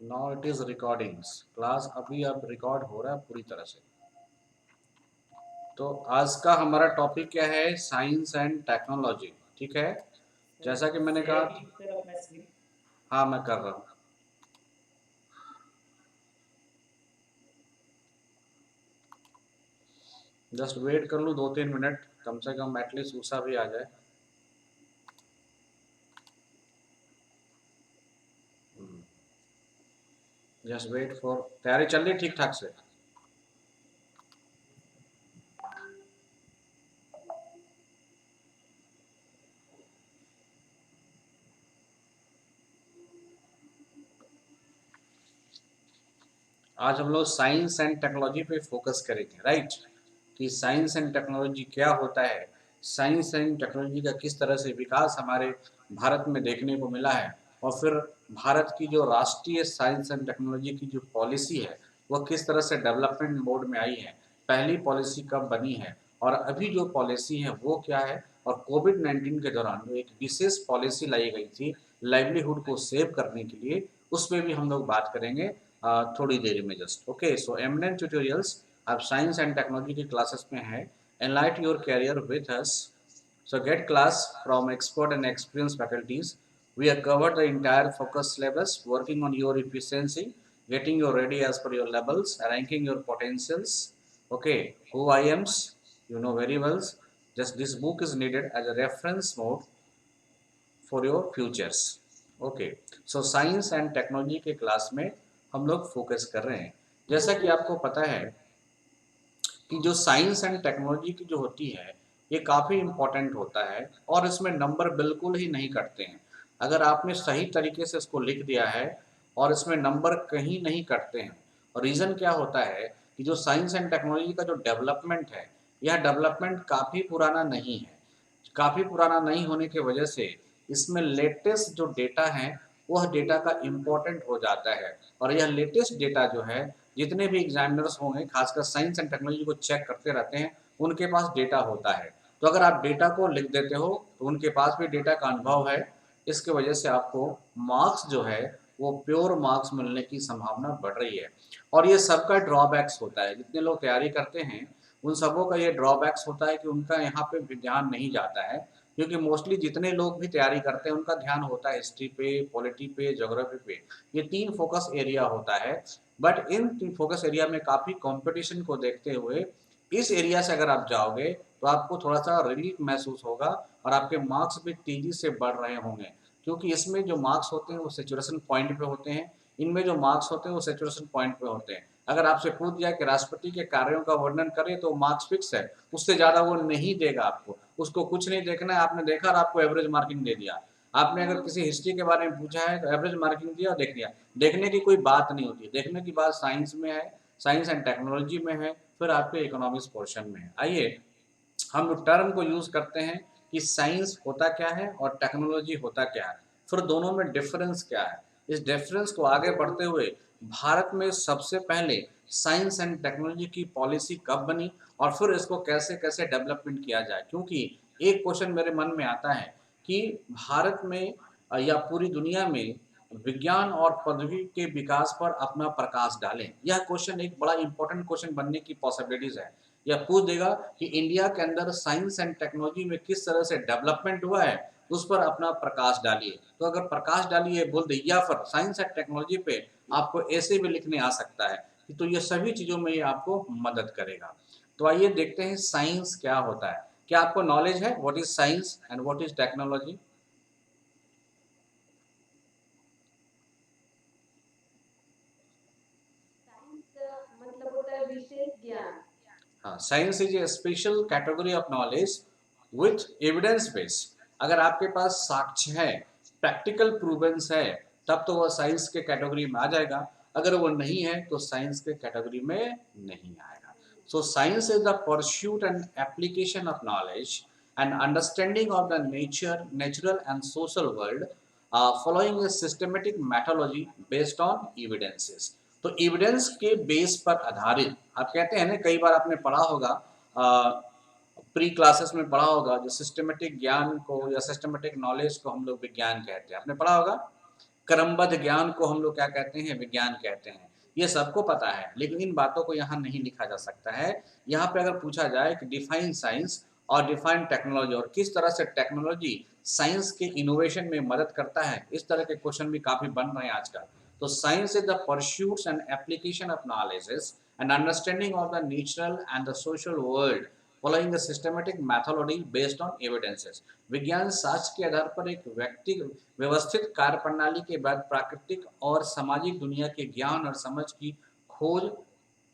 Now it is recordings class अभी अब record हो रहा है पूरी तरह से। तो आज का हमारा टॉपिक क्या है? Science and technology. ठीक है, जैसा कि मैंने कहा। शेयर कीजिए सर अपना स्क्रीन। हाँ, मैं कर रहा हूँ। जस्ट वेट कर लूँ 2-3 मिनट, कम से कम एटलीस्ट उषा भी आ जाए। जस्ट वेट फॉर, तैयारी चल रही ठीक ठाक से। आज हम लोग साइंस एंड टेक्नोलॉजी पे फोकस करेंगे, राइट? कि साइंस एंड टेक्नोलॉजी क्या होता है, साइंस एंड टेक्नोलॉजी का किस तरह से विकास हमारे भारत में देखने को मिला है, और फिर भारत की जो राष्ट्रीय साइंस एंड टेक्नोलॉजी की जो पॉलिसी है वह किस तरह से डेवलपमेंट मोड में आई है, पहली पॉलिसी कब बनी है, और अभी जो पॉलिसी है वो क्या है, और कोविड-19 के दौरान जो एक विशेष पॉलिसी लाई गई थी लाइवलीहुड को सेव करने के लिए, उस पर भी हम लोग बात करेंगे थोड़ी देर में just. Okay, so eminent tutorials आप साइंस एंड टेक्नोलॉजी की क्लासेस में हैं। Enlight your career with us, so get class from expert and experienced faculties. We have covered the entire focus syllabus, working on your efficiency, getting you ready as per your levels, ranking your potentials. Okay, who I am's, you know very well. Just this book is needed as a reference mode for your futures. Okay, so science and technology के class में हम लोग focus कर रहे हैं। जैसा कि आपको पता है कि जो साइंस एंड टेक्नोलॉजी की जो होती है ये काफ़ी इम्पोर्टेंट होता है, और इसमें नंबर बिल्कुल ही नहीं कटते हैं। अगर आपने सही तरीके से इसको लिख दिया है और इसमें नंबर कहीं नहीं कटते हैं। और रीज़न क्या होता है कि जो साइंस एंड टेक्नोलॉजी का जो डेवलपमेंट है, यह डेवलपमेंट काफ़ी पुराना नहीं है। काफ़ी पुराना नहीं होने की वजह से इसमें लेटेस्ट जो डेटा है वह डेटा का इम्पोर्टेंट हो जाता है। और यह लेटेस्ट डेटा जो है, जितने भी एग्जामिनर्स होंगे खासकर साइंस एंड टेक्नोलॉजी को चेक करते रहते हैं, उनके पास डेटा होता है। तो अगर आप डेटा को लिख देते हो तो उनके पास भी डेटा का अनुभव है। इसकी वजह से आपको मार्क्स जो है वो प्योर मार्क्स मिलने की संभावना बढ़ रही है। और ये सबका ड्रॉबैक्स होता है, जितने लोग तैयारी करते हैं उन सबों का ये ड्रॉबैक्स होता है कि उनका यहाँ पे भी ध्यान नहीं जाता है। क्योंकि मोस्टली जितने लोग भी तैयारी करते हैं उनका ध्यान होता है हिस्ट्री पे, पॉलिटी पे, ज्योग्राफी पे। ये 3 फोकस एरिया होता है। बट इन 3 फोकस एरिया में काफ़ी कंपटीशन को देखते हुए इस एरिया से अगर आप जाओगे तो आपको थोड़ा-सा रिलीफ महसूस होगा, और आपके मार्क्स भी तेज़ी से बढ़ रहे होंगे। क्योंकि इसमें जो मार्क्स होते हैं वो सैचुरेशन पॉइंट पे होते हैं, इनमें जो मार्क्स होते हैं वो सैचुरेशन पॉइंट पे होते हैं। अगर आपसे पूछ जाए कि राष्ट्रपति के कार्यों का वर्णन करें तो मार्क्स फिक्स है, उससे ज़्यादा वो नहीं देगा आपको। उसको कुछ नहीं देखना है, आपने देखा और आपको एवरेज मार्किंग दे दिया। आपने अगर किसी हिस्ट्री के बारे में पूछा है तो एवरेज मार्किंग दिया और देख लिया। देखने की कोई बात नहीं होती, देखने की बात साइंस में है, साइंस एंड टेक्नोलॉजी में है, फिर आपके इकोनॉमिक्स पोर्शन में है। आइए हम टर्म को यूज़ करते हैं कि साइंस होता क्या है और टेक्नोलॉजी होता क्या है, फिर दोनों में डिफरेंस क्या है। इस डिफरेंस को आगे बढ़ते हुए भारत में सबसे पहले साइंस एंड टेक्नोलॉजी की पॉलिसी कब बनी, और फिर इसको कैसे कैसे डेवलपमेंट किया जाए। क्योंकि एक क्वेश्चन मेरे मन में आता है कि भारत में या पूरी दुनिया में विज्ञान और प्रौद्योगिकी के विकास पर अपना प्रकाश डालें। यह क्वेश्चन एक बड़ा इंपॉर्टेंट क्वेश्चन बनने की पॉसिबिलिटीज है। यह पूछ देगा कि इंडिया के अंदर साइंस एंड टेक्नोलॉजी में किस तरह से डेवलपमेंट हुआ है, उस पर अपना प्रकाश डालिए। तो अगर प्रकाश डालिए बोल दे, या फिर साइंस एंड टेक्नोलॉजी पे आपको ऐसे भी लिखने आ सकता है, तो ये सभी चीज़ों में ये आपको मदद करेगा। तो आइए देखते हैं साइंस क्या होता है। क्या आपको नॉलेज है what is science and what is technology? Science का मतलब होता है विशेष ज्ञान। हाँ, science is a special category of knowledge with evidence base. अगर आपके पास साक्ष्य है, प्रैक्टिकल प्रूवेंस है, तब तो वह साइंस के कैटेगरी में आ जाएगा। अगर वो नहीं है तो साइंस के कैटेगरी में नहीं आएगा। So science is the pursuit and application of knowledge and understanding of the natural and social world following a systematic methodology based on evidences. तो एविडेंस के बेस पर आधारित, आप कहते हैं ना, कई बार आपने पढ़ा होगा प्री क्लासेस में पढ़ा होगा, जो सिस्टमेटिक ज्ञान को या सिस्टमेटिक नॉलेज को हम लोग विज्ञान कहते हैं, आपने पढ़ा होगा। क्रमबद्ध ज्ञान को हम लोग क्या कहते हैं, विज्ञान कहते हैं। ये सबको पता है, लेकिन इन बातों को यहाँ नहीं लिखा जा सकता है। यहाँ पे अगर पूछा जाए कि डिफाइन साइंस और डिफाइन टेक्नोलॉजी, और किस तरह से टेक्नोलॉजी साइंस के इनोवेशन में मदद करता है, इस तरह के क्वेश्चन भी काफ़ी बन रहे हैं आजकल। तो science is the pursuits and application of knowledges and understanding of the natural and the social world following the systematic methodology based on evidences. विज्ञान शास्त्र के आधार पर एक व्यक्ति व्यवस्थित कार्य प्रणाली के बाद प्राकृतिक और सामाजिक दुनिया के ज्ञान और समझ की खोज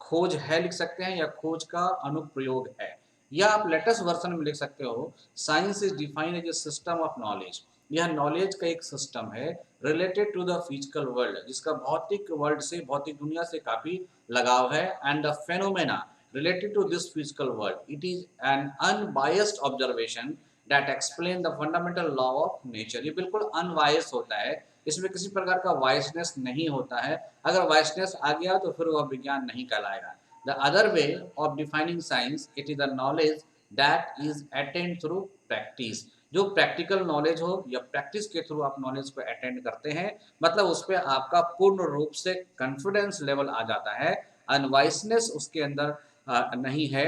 खोज है लिख सकते हैं, या खोज का अनुप्रयोग है, या आप लेटेस्ट वर्जन में लिख सकते हो science is defined as a system of knowledge. यह नॉलेज का एक सिस्टम है related to the physical world, जिसका भौतिक वर्ल्ड से, भौतिक दुनिया से काफी लगाव है, and the phenomena related to this physical world. It is an unbiased observation that explain the fundamental law of nature. ये बिल्कुल अनवायस होता है, इसमें किसी प्रकार का वायसनेस नहीं होता है। अगर वायसनेस आ गया तो फिर वह विज्ञान नहीं कहलाएगा। The other way of defining science, it is the knowledge that is attained through practice. जो प्रैक्टिकल नॉलेज हो या प्रैक्टिस के थ्रू आप नॉलेज को अटेंड करते हैं, मतलब उस पर आपका पूर्ण रूप से कॉन्फिडेंस लेवल आ जाता है, अनवाइसनेस उसके अंदर नहीं है,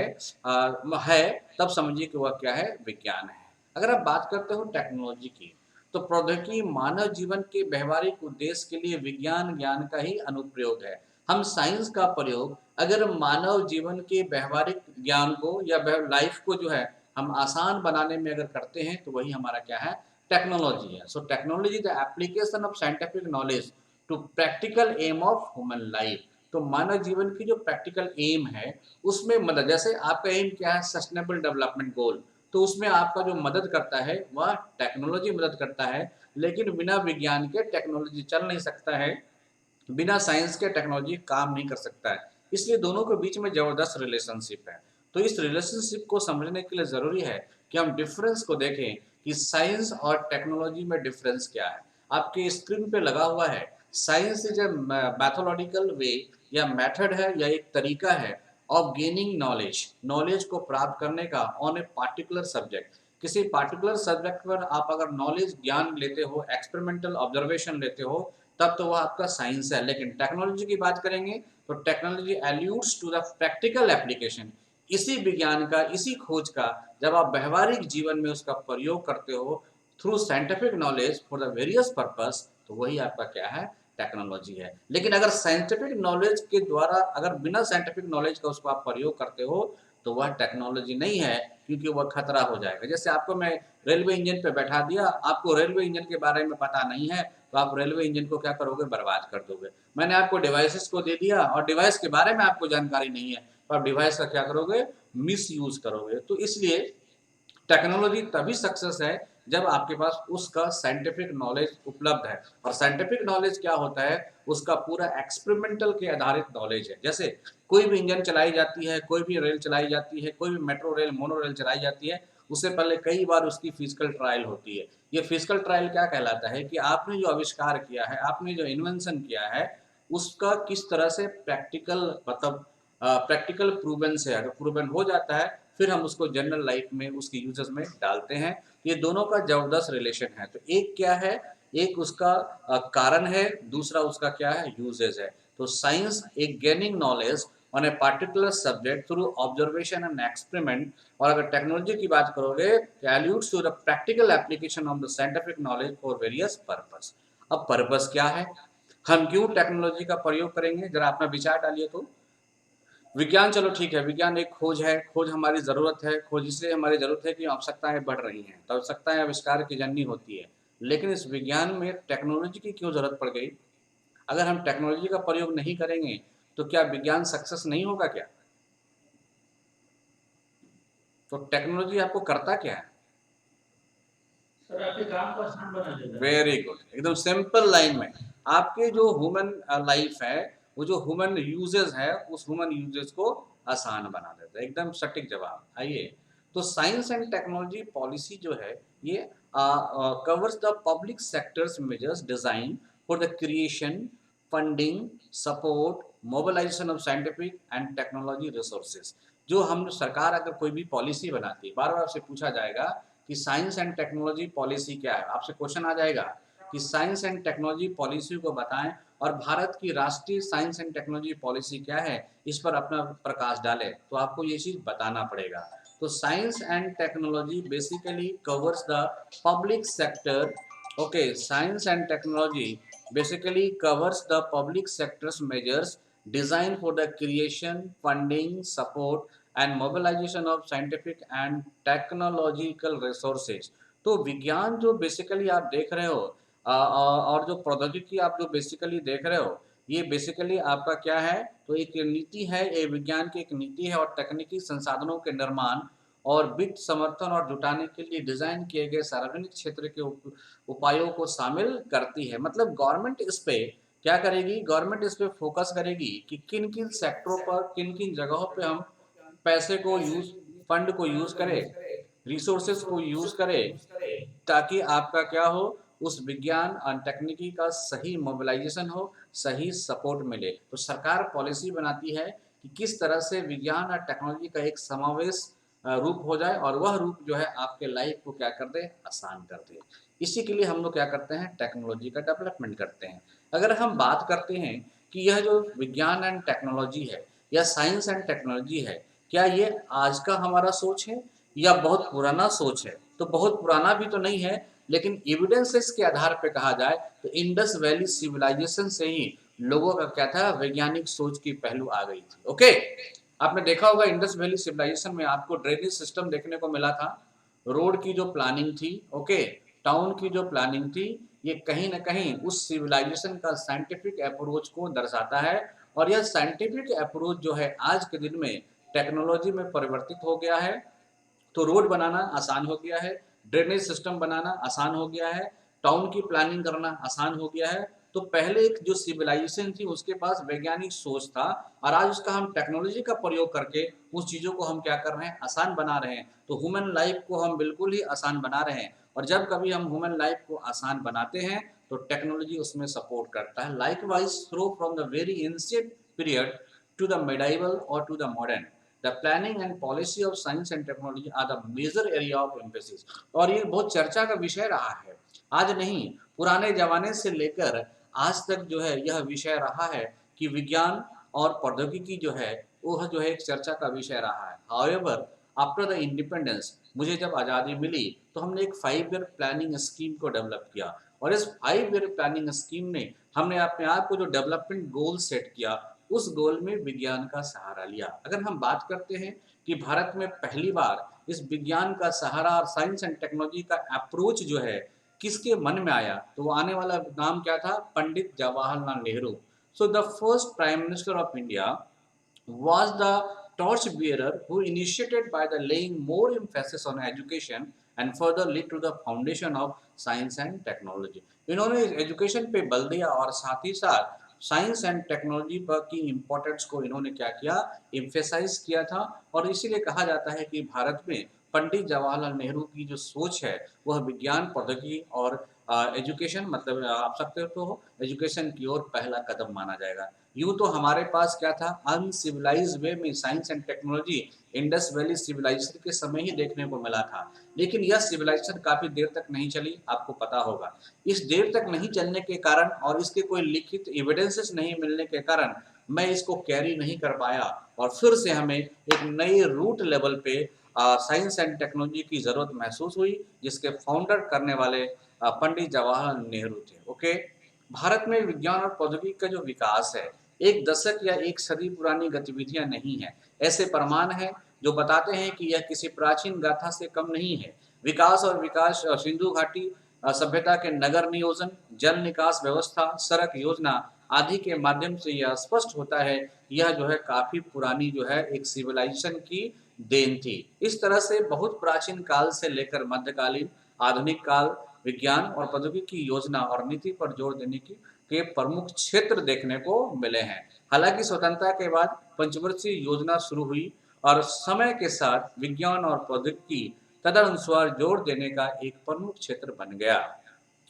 है, तब समझिए कि वह क्या है, विज्ञान है। अगर आप बात करते हो टेक्नोलॉजी की, तो प्रौद्योगिकी मानव जीवन के व्यवहारिक उद्देश्य के लिए विज्ञान ज्ञान का ही अनुप्रयोग है। हम साइंस का प्रयोग अगर मानव जीवन के व्यवहारिक ज्ञान को या लाइफ को जो है हम आसान बनाने में अगर करते हैं, तो वही हमारा क्या है, टेक्नोलॉजी है। So technology the application of scientific knowledge to practical aim of human life. तो मानव जीवन की जो प्रैक्टिकल एम है उसमें मदद, जैसे आपका एम क्या है, सस्टेनेबल डेवलपमेंट गोल, तो उसमें आपका जो मदद करता है वह टेक्नोलॉजी मदद करता है। लेकिन बिना विज्ञान के टेक्नोलॉजी चल नहीं सकता है, बिना साइंस के टेक्नोलॉजी काम नहीं कर सकता है। इसलिए दोनों के बीच में जबरदस्त रिलेशनशिप है। तो इस रिलेशनशिप को समझने के लिए ज़रूरी है कि हम डिफरेंस को देखें कि साइंस और टेक्नोलॉजी में डिफरेंस क्या है। आपके स्क्रीन पे लगा हुआ है, साइंस इज ए मैथोलॉजिकल वे या मेथड है, या एक तरीका है ऑफ गेनिंग नॉलेज, नॉलेज को प्राप्त करने का ऑन ए पार्टिकुलर सब्जेक्ट। किसी पार्टिकुलर सब्जेक्ट पर आप अगर नॉलेज ज्ञान लेते हो, एक्सपेरिमेंटल ऑब्जर्वेशन लेते हो, तब तो वह आपका साइंस है। लेकिन टेक्नोलॉजी की बात करेंगे तो technology alludes to the practical application, इसी विज्ञान का, इसी खोज का जब आप व्यवहारिक जीवन में उसका प्रयोग करते हो through scientific knowledge for the various purpose, तो वही आपका क्या है, टेक्नोलॉजी है। लेकिन अगर साइंटिफिक नॉलेज के द्वारा, अगर बिना साइंटिफिक नॉलेज का उसको आप प्रयोग करते हो, तो वह टेक्नोलॉजी नहीं है, क्योंकि वह खतरा हो जाएगा। जैसे आपको मैं रेलवे इंजन पे बैठा दिया, आपको रेलवे इंजन के बारे में पता नहीं है, तो आप रेलवे इंजन को क्या करोगे, बर्बाद कर दोगे। मैंने आपको डिवाइसेस को दे दिया और डिवाइस के बारे में आपको जानकारी नहीं है, तो आप डिवाइस का क्या करोगे, मिस यूज करोगे। तो इसलिए टेक्नोलॉजी तभी सक्सेस है जब आपके पास उसका साइंटिफिक नॉलेज उपलब्ध है। और साइंटिफिक नॉलेज क्या होता है, उसका पूरा एक्सपेरिमेंटल के आधारित नॉलेज है। जैसे कोई भी इंजन चलाई जाती है, कोई भी रेल चलाई जाती है, कोई भी मेट्रो रेल, मोनो रेल चलाई जाती है, उससे पहले कई बार उसकी फिजिकल ट्रायल होती है। ये फिजिकल ट्रायल क्या कहलाता है कि आपने जो आविष्कार किया है, आपने जो इन्वेंशन किया है, उसका किस तरह से प्रैक्टिकल, मतलब प्रैक्टिकल प्रूवन से अगर प्रूवन हो जाता है, फिर हम उसको जनरल लाइफ में उसके यूजेस में डालते हैं। ये दोनों का जबरदस्त रिलेशन है। तो एक क्या है, एक उसका कारण है, दूसरा उसका क्या है, यूजेस है। तो साइंस एक gaining knowledge on a particular subject through observation and experiment, और अगर टेक्नोलॉजी की बात करोगे तो alludes to the practical application of the scientific knowledge for various purpose. अब पर्पस क्या है, हम क्यों टेक्नोलॉजी का प्रयोग करेंगे, जरा अपना विचार डालिए। तो विज्ञान, चलो ठीक है, विज्ञान एक खोज है, खोज हमारी ज़रूरत है, खोज इसलिए हमारी ज़रूरत है कि आवश्यकताएं बढ़ रही हैं, तो आवश्यकताएं आविष्कार की जननी होती है। लेकिन इस विज्ञान में टेक्नोलॉजी की क्यों ज़रूरत पड़ गई? अगर हम टेक्नोलॉजी का प्रयोग नहीं करेंगे तो क्या विज्ञान सक्सेस नहीं होगा क्या? तो टेक्नोलॉजी आपको करता क्या है? सर आपके काम को आसान बना देता है। वेरी गुड, एकदम सिंपल लाइन में आपके जो ह्यूमन लाइफ है, वो जो ह्यूमन यूजेस है, उस ह्यूमन यूजेस को आसान बना देता है। एकदम सटीक जवाब। आइए, तो साइंस एंड टेक्नोलॉजी पॉलिसी जो है, ये covers the public sectors measures design for the creation, funding, support, mobilisation of scientific and technology resources. जो हम सरकार अगर कोई भी पॉलिसी बनाती है, बार बार आपसे पूछा जाएगा कि साइंस एंड टेक्नोलॉजी पॉलिसी क्या है, आपसे क्वेश्चन आ जाएगा कि साइंस एंड टेक्नोलॉजी पॉलिसी को बताएं और भारत की राष्ट्रीय साइंस एंड टेक्नोलॉजी पॉलिसी क्या है इस पर अपना प्रकाश डालें, तो आपको ये चीज़ बताना पड़ेगा। तो science and technology basically covers the public sector. Okay, science and technology basically covers the public sector's measures designed for the creation, funding, support, and mobilization of scientific and technological resources. तो विज्ञान जो basically आप देख रहे हो और जो प्रौद्योगिकी आप जो बेसिकली देख रहे हो, ये बेसिकली आपका क्या है, तो एक नीति है, ये विज्ञान की एक नीति है और तकनीकी संसाधनों के निर्माण और वित्त समर्थन और जुटाने के लिए डिजाइन किए गए सार्वजनिक क्षेत्र के उपायों को शामिल करती है। मतलब गवर्नमेंट इस पे क्या करेगी, गवर्नमेंट इस पे फोकस करेगी कि किन किन सेक्टरों पर, किन किन जगहों पे हम पैसे को यूज, फंड को यूज करें, रिसोर्सेज को यूज करें, ताकि आपका क्या हो, उस विज्ञान और तकनीकी का सही मोबिलाइजेशन हो, सही सपोर्ट मिले। तो सरकार पॉलिसी बनाती है कि किस तरह से विज्ञान और टेक्नोलॉजी का एक समावेश रूप हो जाए और वह रूप जो है आपके लाइफ को क्या कर दे, आसान कर दे। इसी के लिए हम लोग क्या करते हैं, टेक्नोलॉजी का डेवलपमेंट करते हैं। अगर हम बात करते हैं कि यह जो विज्ञान एंड टेक्नोलॉजी है या साइंस एंड टेक्नोलॉजी है, क्या ये आज का हमारा सोच है या बहुत पुराना सोच है, तो बहुत पुराना भी तो नहीं है, लेकिन एविडेंसेस के आधार पे कहा जाए तो इंडस वैली सिविलाइजेशन से ही लोगों का क्या था, वैज्ञानिक सोच की पहलू आ गई थी। ओके, आपने देखा होगा इंडस वैली सिविलाइजेशन में आपको ड्रेनेज सिस्टम देखने को मिला था, रोड की जो प्लानिंग थी, ओके, टाउन की जो प्लानिंग थी, ये कहीं ना कहीं उस सिविलाइजेशन का साइंटिफिक अप्रोच को दर्शाता है। और यह साइंटिफिक अप्रोच जो है आज के दिन में टेक्नोलॉजी में परिवर्तित हो गया है। तो रोड बनाना आसान हो गया है, ड्रेनेज सिस्टम बनाना आसान हो गया है, टाउन की प्लानिंग करना आसान हो गया है। तो पहले एक जो सिविलाइजेशन थी उसके पास वैज्ञानिक सोच था और आज उसका हम टेक्नोलॉजी का प्रयोग करके उस चीज़ों को हम क्या कर रहे हैं, आसान बना रहे हैं। तो ह्यूमन लाइफ को हम बिल्कुल ही आसान बना रहे हैं और जब कभी हम ह्यूमन लाइफ को आसान बनाते हैं तो टेक्नोलॉजी उसमें सपोर्ट करता है। Likewise through from the very ancient period to the medieval or to the modern, the planning and policy of science and technology are the major area of emphasis। और ये बहुत चर्चा का विषय रहा है, आज नहीं, पुराने जमाने से लेकर आज तक जो है यह विषय रहा है कि विज्ञान और प्रौद्योगिकी जो है वह जो है एक चर्चा का विषय रहा है। हाउएवर आफ्टर द इंडिपेंडेंस, मुझे जब आज़ादी मिली तो हमने एक 5 ईयर प्लानिंग स्कीम को डेवलप किया और इस 5 ईयर प्लानिंग स्कीम में हमने अपने आप को जो डेवलपमेंट गोल सेट किया, उस गोल में विज्ञान का सहारा लिया। अगर हम बात करते हैं कि भारत में पहली बार इस विज्ञान का सहारा और साइंस एंड टेक्नोलॉजी का अप्रोच जो है किसके मन में आया, तो वो आने वाला नाम क्या था, Pandit Jawaharlal Nehru. So the first prime minister of India was the torchbearer who initiated by the laying more emphasis on education and further lead to the foundation of science and technology। इन्होंने एजुकेशन पे बल दिया और साथ ही साथ साइंस एंड टेक्नोलॉजी पर की importance को इन्होंने क्या किया, एम्फेसाइज किया था। और इसीलिए कहा जाता है कि भारत में पंडित जवाहरलाल नेहरू की जो सोच है वह विज्ञान, प्रौद्योगिकी और एजुकेशन, मतलब आप सकते हो एजुकेशन की ओर पहला कदम माना जाएगा। यूँ तो हमारे पास क्या था, अनसिविलाइज वे में science and technology Indus valley civilisation के समय ही देखने को मिला था, लेकिन यह सिविलाइजेशन काफ़ी देर तक नहीं चली, आपको पता होगा। इस देर तक नहीं चलने के कारण और इसके कोई लिखित एविडेंसेस नहीं मिलने के कारण मैं इसको कैरी नहीं कर पाया और फिर से हमें एक नई रूट लेवल पे साइंस एंड टेक्नोलॉजी की ज़रूरत महसूस हुई, जिसके फाउंडर करने वाले पंडित जवाहरलाल नेहरू थे। ओके, भारत में विज्ञान और प्रौद्योगिकी का जो विकास है एक दशक या एक सदी पुरानी गतिविधियां नहीं है। ऐसे प्रमाण हैं जो बताते हैं कि यह किसी प्राचीन गाथा से कम नहीं है। विकास और विकास सिंधु घाटी सभ्यता के नगर नियोजन, जल निकास व्यवस्था, सड़क योजना आदि के माध्यम से यह स्पष्ट होता है यह जो है काफी पुरानी जो है एक सिविलाइजेशन की देन थी। इस तरह से बहुत प्राचीन काल से लेकर मध्यकालीन आधुनिक काल विज्ञान और प्रौद्योगिकी की योजना और नीति पर जोर देने की के प्रमुख क्षेत्र देखने को मिले हैं। हालांकि स्वतंत्रता के बाद पंचवर्षीय योजना शुरू हुई और समय के साथ विज्ञान और प्रौद्योगिकी तदनुसार जोर देने का एक प्रमुख क्षेत्र बन गया।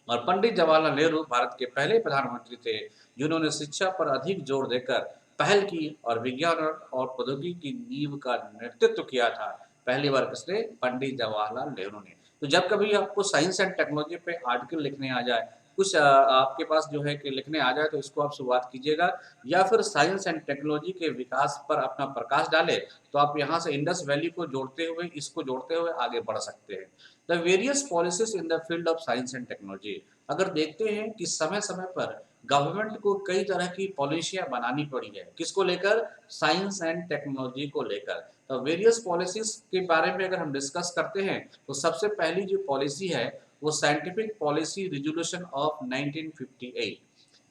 और पंडित जवाहरलाल नेहरू भारत के पहले प्रधानमंत्री थे जिन्होंने शिक्षा पर अधिक जोर देकर पहल की और विज्ञान और प्रौद्योगिकी की नींव का नेतृत्व किया था। पहली बार किसने, पंडित जवाहरलाल नेहरू ने। तो जब कभी आपको साइंस एंड टेक्नोलॉजी पे आर्टिकल लिखने आ जाए कुछ आपके पास जो है कि लिखने आ जाए तो इसको आप शुरुआत कीजिएगा, या फिर साइंस एंड टेक्नोलॉजी के विकास पर अपना प्रकाश डालें तो आप यहाँ से इंडस वैली को जोड़ते हुए, इसको जोड़ते हुए आगे बढ़ सकते हैं। The various policies in the field of science and technology, अगर देखते हैं कि समय समय पर गवर्नमेंट को कई तरह की पॉलिसियां बनानी पड़ी है, किसको लेकर, साइंस एंड टेक्नोलॉजी को लेकर। तो वेरियस पॉलिसीज के बारे में अगर हम डिस्कस करते हैं तो सबसे पहली जो पॉलिसी है वो scientific policy resolution of 1958।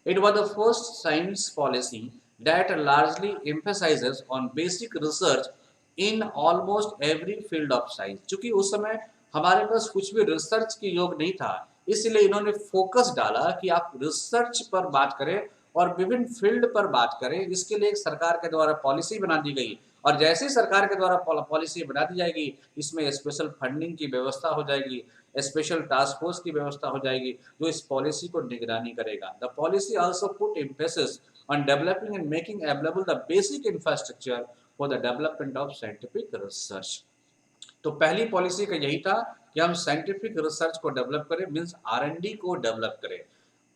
It was the first science policy that largely emphasizes on basic research in almost every field of science। चूंकि उस समय हमारे पास कुछ भी रिसर्च के योग नहीं था, इसलिए इन्होंने फोकस डाला कि आप रिसर्च पर बात करें और विभिन्न फील्ड पर बात करें। इसके लिए एक सरकार के द्वारा पॉलिसी बना दी गई, और जैसे ही सरकार के द्वारा पॉलिसी बना दी जाएगी, इसमें स्पेशल फंडिंग की व्यवस्था हो जाएगी, स्पेशल टास्क फोर्स की व्यवस्था हो जाएगी जो इस पॉलिसी को निगरानी करेगा। The policy also put emphasis on developing and making available the basic infrastructure for the development of scientific research. तो पहली पॉलिसी का यही था कि हम साइंटिफिक रिसर्च को डेवलप करें, मीन्स R&D को डेवलप करें।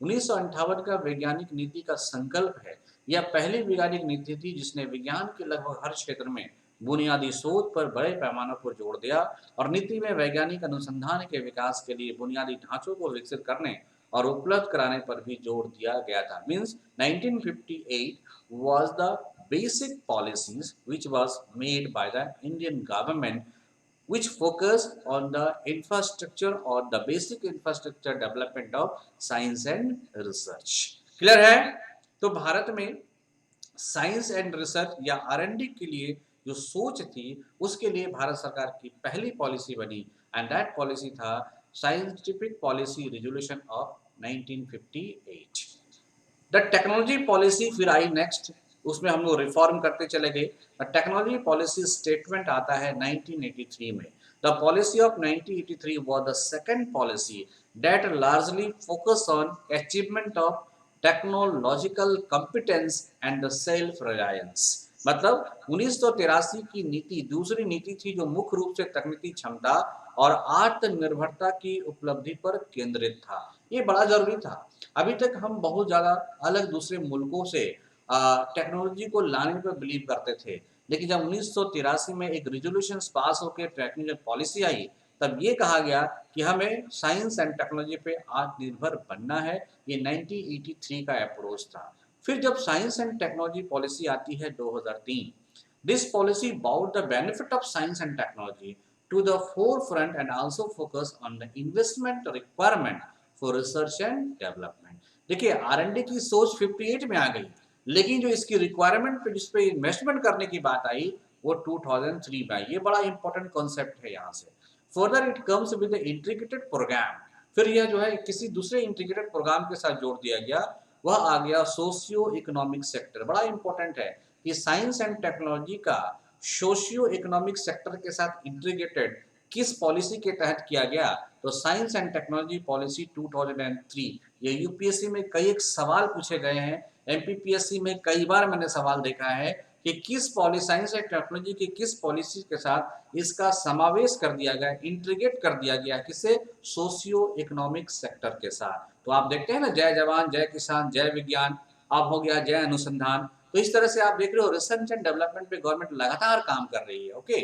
1958 का वैज्ञानिक नीति का संकल्प है, यह पहली वैज्ञानिक नीति थी जिसने विज्ञान के लगभग हर क्षेत्र में बुनियादी शोध पर बड़े पैमाने पर जोर दिया, और नीति में वैज्ञानिक अनुसंधान के विकास के लिए बुनियादी ढांचों को विकसित करने और उपलब्ध कराने पर भी जोर दिया गया था। Means 1958 was the basic policies which was made by the Indian government which focused on the infrastructure or the basic infrastructure development of science and research। Clear है? तो भारत में साइंस एंड रिसर्च या R&D के लिए जो सोच थी, उसके लिए भारत सरकार की पहली पॉलिसी बनी, एंड दैट पॉलिसी था scientific policy resolution of 1958। The technology policy फिर आई नेक्स्ट, उसमें हम लोग रिफॉर्म करते चले गए। टेक्नोलॉजी पॉलिसी स्टेटमेंट आता है 1983 में। The policy of 1983 was the second policy that largely focus on achievement of technological competence and the self reliance. मतलब 1983 की नीति दूसरी नीति थी जो मुख्य रूप से तकनीकी क्षमता और आत्मनिर्भरता की उपलब्धि पर केंद्रित था। ये बड़ा जरूरी था। अभी तक हम बहुत ज़्यादा अलग दूसरे मुल्कों से टेक्नोलॉजी को लाने पर बिलीव करते थे, लेकिन जब 1983 में एक रिजोल्यूशन पास होकर टेक्नोलॉजी पॉलिसी आई, तब ये कहा गया कि हमें साइंस एंड टेक्नोलॉजी पे आत्मनिर्भर बनना है। ये 1983 का अप्रोच था। फिर जब साइंस एंड टेक्नोलॉजी पॉलिसी आती है 2003, this policy about the benefit of science and technology to the forefront and also focus on the investment requirement for research and development. देखिए R&D की सोच 58 में आ गई, लेकिन जो इसकी रिक्वायरमेंट पे जिस पे इन्वेस्टमेंट करने की बात आई वो 2003 में आई। ये बड़ा इंपॉर्टेंट कॉन्सेप्ट है यहाँ से। Further it comes with integrated programme, फिर यह जो है किसी दूसरे इंटीग्रेटेड प्रोग्राम के साथ जोड़ दिया गया, वह आ गया सोशियो इकोनॉमिक सेक्टर। बड़ा इंपॉर्टेंट है कि साइंस एंड टेक्नोलॉजी का सोशियो इकोनॉमिक सेक्टर के साथ इंटीग्रेटेड किस पॉलिसी के तहत किया गया, तो साइंस एंड टेक्नोलॉजी पॉलिसी 2003। ये यूपीएससी में कई एक सवाल पूछे गए हैं, एमपीपीएससी में कई बार मैंने सवाल देखा है कि किस पॉलिसी, साइंस एंड टेक्नोलॉजी की किस पॉलिसी के साथ इसका समावेश कर दिया गया, इंटीग्रेट कर दिया गया, किसे, सोशियो इकोनॉमिक सेक्टर के साथ। तो आप देखते हैं ना, जय जवान जय किसान जय विज्ञान, अब हो गया जय अनुसंधान। तो इस तरह से आप देख रहे हो रिसर्च एंड डेवलपमेंट पे गवर्नमेंट लगातार काम कर रही है। ओके,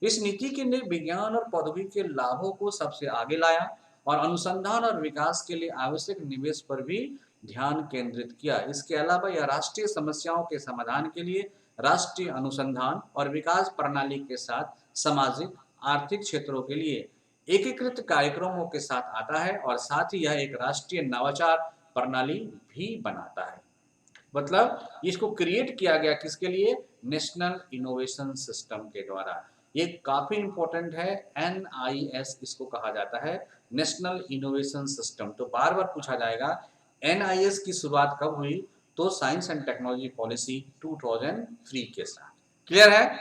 इस नीति के ने विज्ञान और प्रौद्योगिकी के लाभों को सबसे आगे लाया और अनुसंधान और विकास के लिए आवश्यक निवेश पर भी ध्यान केंद्रित किया। इसके अलावा यह राष्ट्रीय समस्याओं के समाधान के लिए राष्ट्रीय अनुसंधान और विकास प्रणाली के साथ सामाजिक आर्थिक क्षेत्रों के लिए एकीकृत कार्यक्रमों के साथ आता है, और साथ ही यह एक राष्ट्रीय नवाचार प्रणाली भी बनाता है। मतलब इसको क्रिएट किया गया किसके लिए, नेशनल इनोवेशन सिस्टम के द्वारा। ये काफी इंपॉर्टेंट है, NIS इसको कहा जाता है, नेशनल इनोवेशन सिस्टम। तो बार बार पूछा जाएगा NIS की शुरुआत कब हुई, तो साइंस एंड टेक्नोलॉजी पॉलिसी 2003 के साथ। क्लियर है?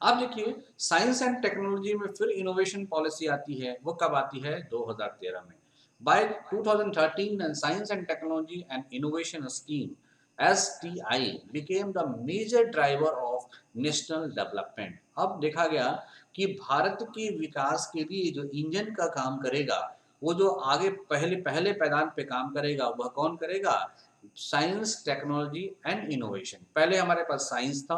अब देखिए साइंस एंड टेक्नोलॉजी में फिर इनोवेशन पॉलिसी आती है, वो कब आती है, 2013 में। By 2013 and Science and Technology and Innovation Scheme STI became the major driver of national development। अब देखा गया कि भारत के विकास के लिए जो इंजन का काम करेगा वो जो आगे पहले पहले पैदान पे काम करेगा वह कौन करेगा? Science, technology and innovation. पहले हमारे पास साइंस था,